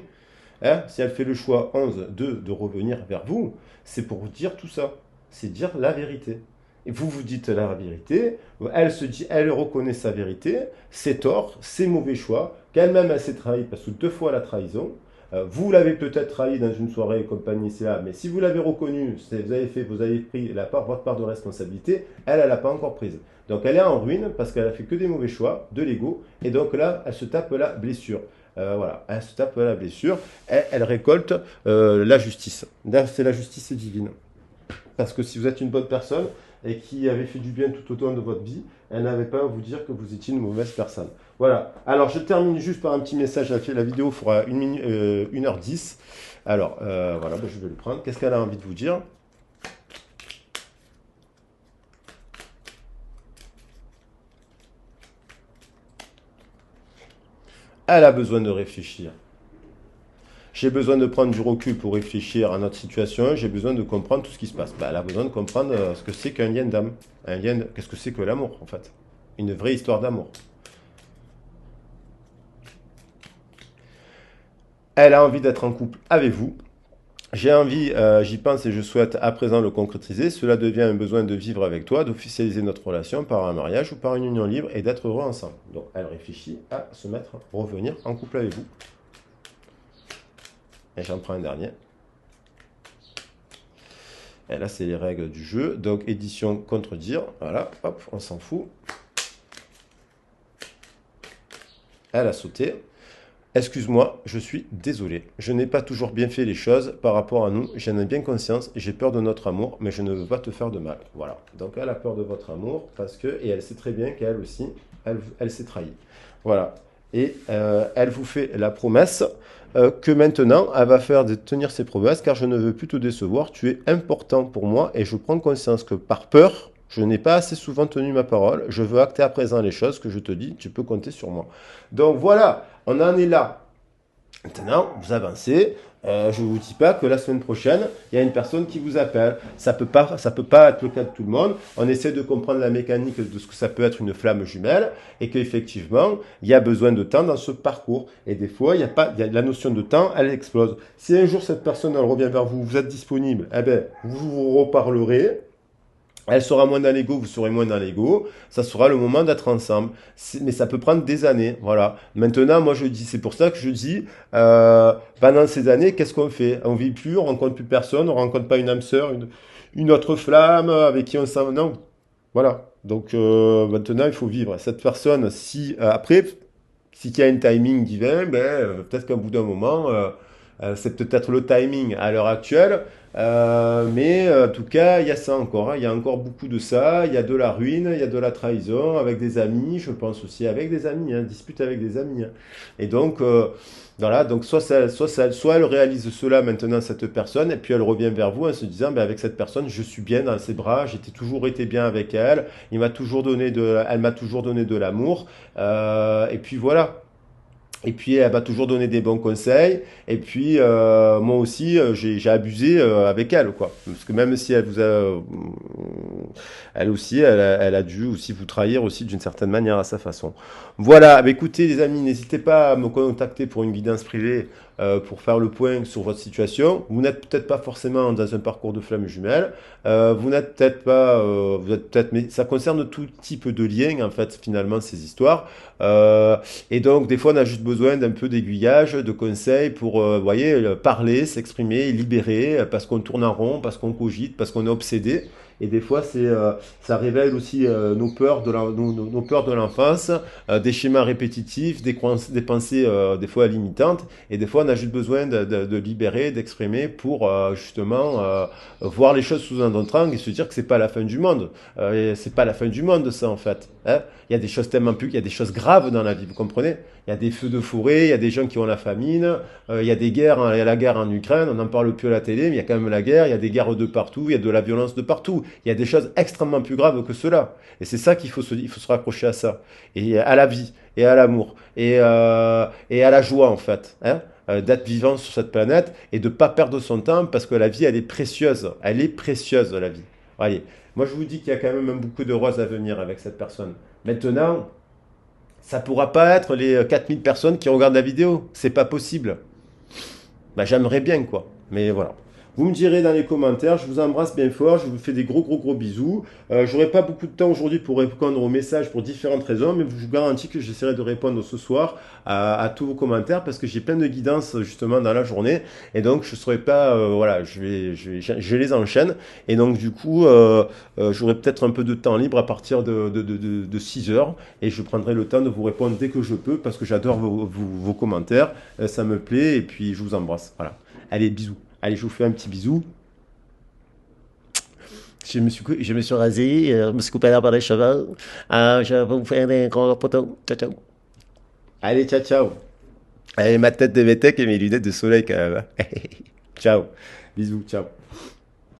hein, si elle fait le choix 11, 2 de revenir vers vous, c'est pour vous dire tout ça. C'est dire la vérité. Et vous vous dites la vérité, elle se dit, elle reconnaît sa vérité, ses torts, ses mauvais choix, qu'elle-même elle s'est trahie parce que 2 fois la trahison. Vous l'avez peut-être trahi dans une soirée et compagnie, c'est là, mais si vous l'avez reconnu, vous avez pris votre part de responsabilité, elle n'a pas encore prise. Donc elle est en ruine parce qu'elle a fait que des mauvais choix, de l'ego, et donc là, elle se tape la blessure. Voilà, elle se tape la blessure, elle récolte la justice. C'est la justice divine. Parce que si vous êtes une bonne personne et qui avait fait du bien tout au long de votre vie, elle n'avait pas à vous dire que vous étiez une mauvaise personne. Voilà. Alors, je termine juste par un petit message. La vidéo fera 1h10. Alors, voilà, je vais le prendre. Qu'est-ce qu'elle a envie de vous dire? Elle a besoin de réfléchir. J'ai besoin de prendre du recul pour réfléchir à notre situation. J'ai besoin de comprendre tout ce qui se passe. Elle a besoin de comprendre ce que c'est qu'un lien d'âme. Qu'est-ce que c'est que l'amour, en fait? Une vraie histoire d'amour. Elle a envie d'être en couple avec vous. J'ai envie, j'y pense et je souhaite à présent le concrétiser. Cela devient un besoin de vivre avec toi, d'officialiser notre relation par un mariage ou par une union libre et d'être heureux ensemble. Donc elle réfléchit à se mettre, revenir en couple avec vous. Et j'en prends un dernier. Et là, c'est les règles du jeu. Donc, édition contredire. Voilà, hop, on s'en fout. Elle a sauté. Excuse-moi, je suis désolé. Je n'ai pas toujours bien fait les choses par rapport à nous. J'en ai bien conscience. J'ai peur de notre amour, mais je ne veux pas te faire de mal. Voilà. Donc, elle a peur de votre amour parce que, et elle sait très bien qu'elle aussi, elle s'est trahie. Voilà. Et elle vous fait la promesse que maintenant, elle va faire de tenir ses promesses car je ne veux plus te décevoir. Tu es important pour moi et je prends conscience que par peur, Je n'ai pas assez souvent tenu ma parole. Je veux acter à présent les choses que je te dis. Tu peux compter sur moi. Donc voilà, on en est là. Maintenant, vous avancez. Je ne vous dis pas que la semaine prochaine, il y a une personne qui vous appelle. Ça peut pas être le cas de tout le monde. On essaie de comprendre la mécanique de ce que ça peut être une flamme jumelle et qu'effectivement, il y a besoin de temps dans ce parcours. Et des fois, la notion de temps, elle explose. Si un jour cette personne elle revient vers vous, vous êtes disponible, eh ben, vous vous reparlerez. Elle sera moins dans l'ego, vous serez moins dans l'ego. Ça sera le moment d'être ensemble. Mais ça peut prendre des années. Voilà. Maintenant, moi je dis, c'est pour ça que je dis, pendant ces années, qu'est-ce qu'on fait? On vit plus, on rencontre plus personne, on rencontre pas une âme sœur, une autre flamme avec qui on s'en... Non. Voilà. Donc maintenant, il faut vivre. Cette personne, si après, si il y a un timing divin, ben, peut-être qu'au bout d'un moment, c'est peut-être le timing à l'heure actuelle. Mais en tout cas, il y a ça encore, hein. Il y a encore beaucoup de ça. Il y a de la ruine, il y a de la trahison avec des amis. Je pense aussi avec des amis, hein, dispute avec des amis, hein. Et donc, voilà. Donc soit elle réalise cela maintenant cette personne, et puis elle revient vers vous en se disant, ben, avec cette personne, je suis bien dans ses bras. J'ai toujours été bien avec elle. Elle m'a toujours donné de l'amour. Et puis voilà. Et puis elle m'a toujours donné des bons conseils. Et puis moi aussi, j'ai abusé avec elle, quoi. Parce que même si elle vous a, elle aussi, elle a dû aussi vous trahir aussi d'une certaine manière à sa façon. Voilà. Bah, écoutez, les amis, n'hésitez pas à me contacter pour une guidance privée pour faire le point sur votre situation. Vous n'êtes peut-être pas forcément dans un parcours de flamme jumelle. Vous n'êtes peut-être pas, vous êtes peut-être, mais ça concerne tout type de lien en fait finalement ces histoires. Et donc, des fois, on a juste besoin d'un peu d'aiguillage, de conseils pour, vous voyez, parler, s'exprimer, libérer, parce qu'on tourne en rond, parce qu'on cogite, parce qu'on est obsédé. Et des fois, ça révèle aussi nos peurs de l'enfance, des schémas répétitifs, des pensées des fois limitantes. Et des fois, on a juste besoin de libérer, d'exprimer pour justement voir les choses sous un autre angle et se dire que c'est pas la fin du monde. Et c'est pas la fin du monde, ça, en fait. Hein. Il y a des choses tellement plus, il y a des choses graves dans la vie, vous comprenez? Il y a des feux de forêt, il y a des gens qui ont la famine, il y a des guerres, hein, il y a la guerre en Ukraine, on n'en parle plus à la télé, mais il y a quand même la guerre, il y a des guerres de partout, il y a de la violence de partout. Il y a des choses extrêmement plus graves que cela. Et c'est ça il faut se raccrocher à ça. Et à la vie, et à l'amour, et à la joie, en fait. Hein, d'être vivant sur cette planète et de ne pas perdre son temps parce que la vie, elle est précieuse. Elle est précieuse, la vie. Allez, moi je vous dis qu'il y a quand même beaucoup de roses à venir avec cette personne. Maintenant, ça pourra pas être les 4000 personnes qui regardent la vidéo. C'est pas possible. Bah, j'aimerais bien, quoi. Mais voilà. Vous me direz dans les commentaires, je vous embrasse bien fort, je vous fais des gros bisous. J'aurai pas beaucoup de temps aujourd'hui pour répondre aux messages pour différentes raisons, mais je vous garantis que j'essaierai de répondre ce soir à tous vos commentaires parce que j'ai plein de guidances justement dans la journée et donc je serai pas, voilà, je les enchaîne et donc du coup, j'aurai peut-être un peu de temps libre à partir de 6 heures et je prendrai le temps de vous répondre dès que je peux parce que j'adore vos commentaires, ça me plaît et puis je vous embrasse. Voilà. Allez, bisous. Allez, je vous fais un petit bisou. Je me suis rasé, je me suis coupé l'herbe par les cheveux. Je vais vous faire des gros poteaux. Ciao, ciao. Allez, ciao, ciao. Allez, ma tête de métèque et mes lunettes de soleil quand même. Ciao. Bisous, ciao.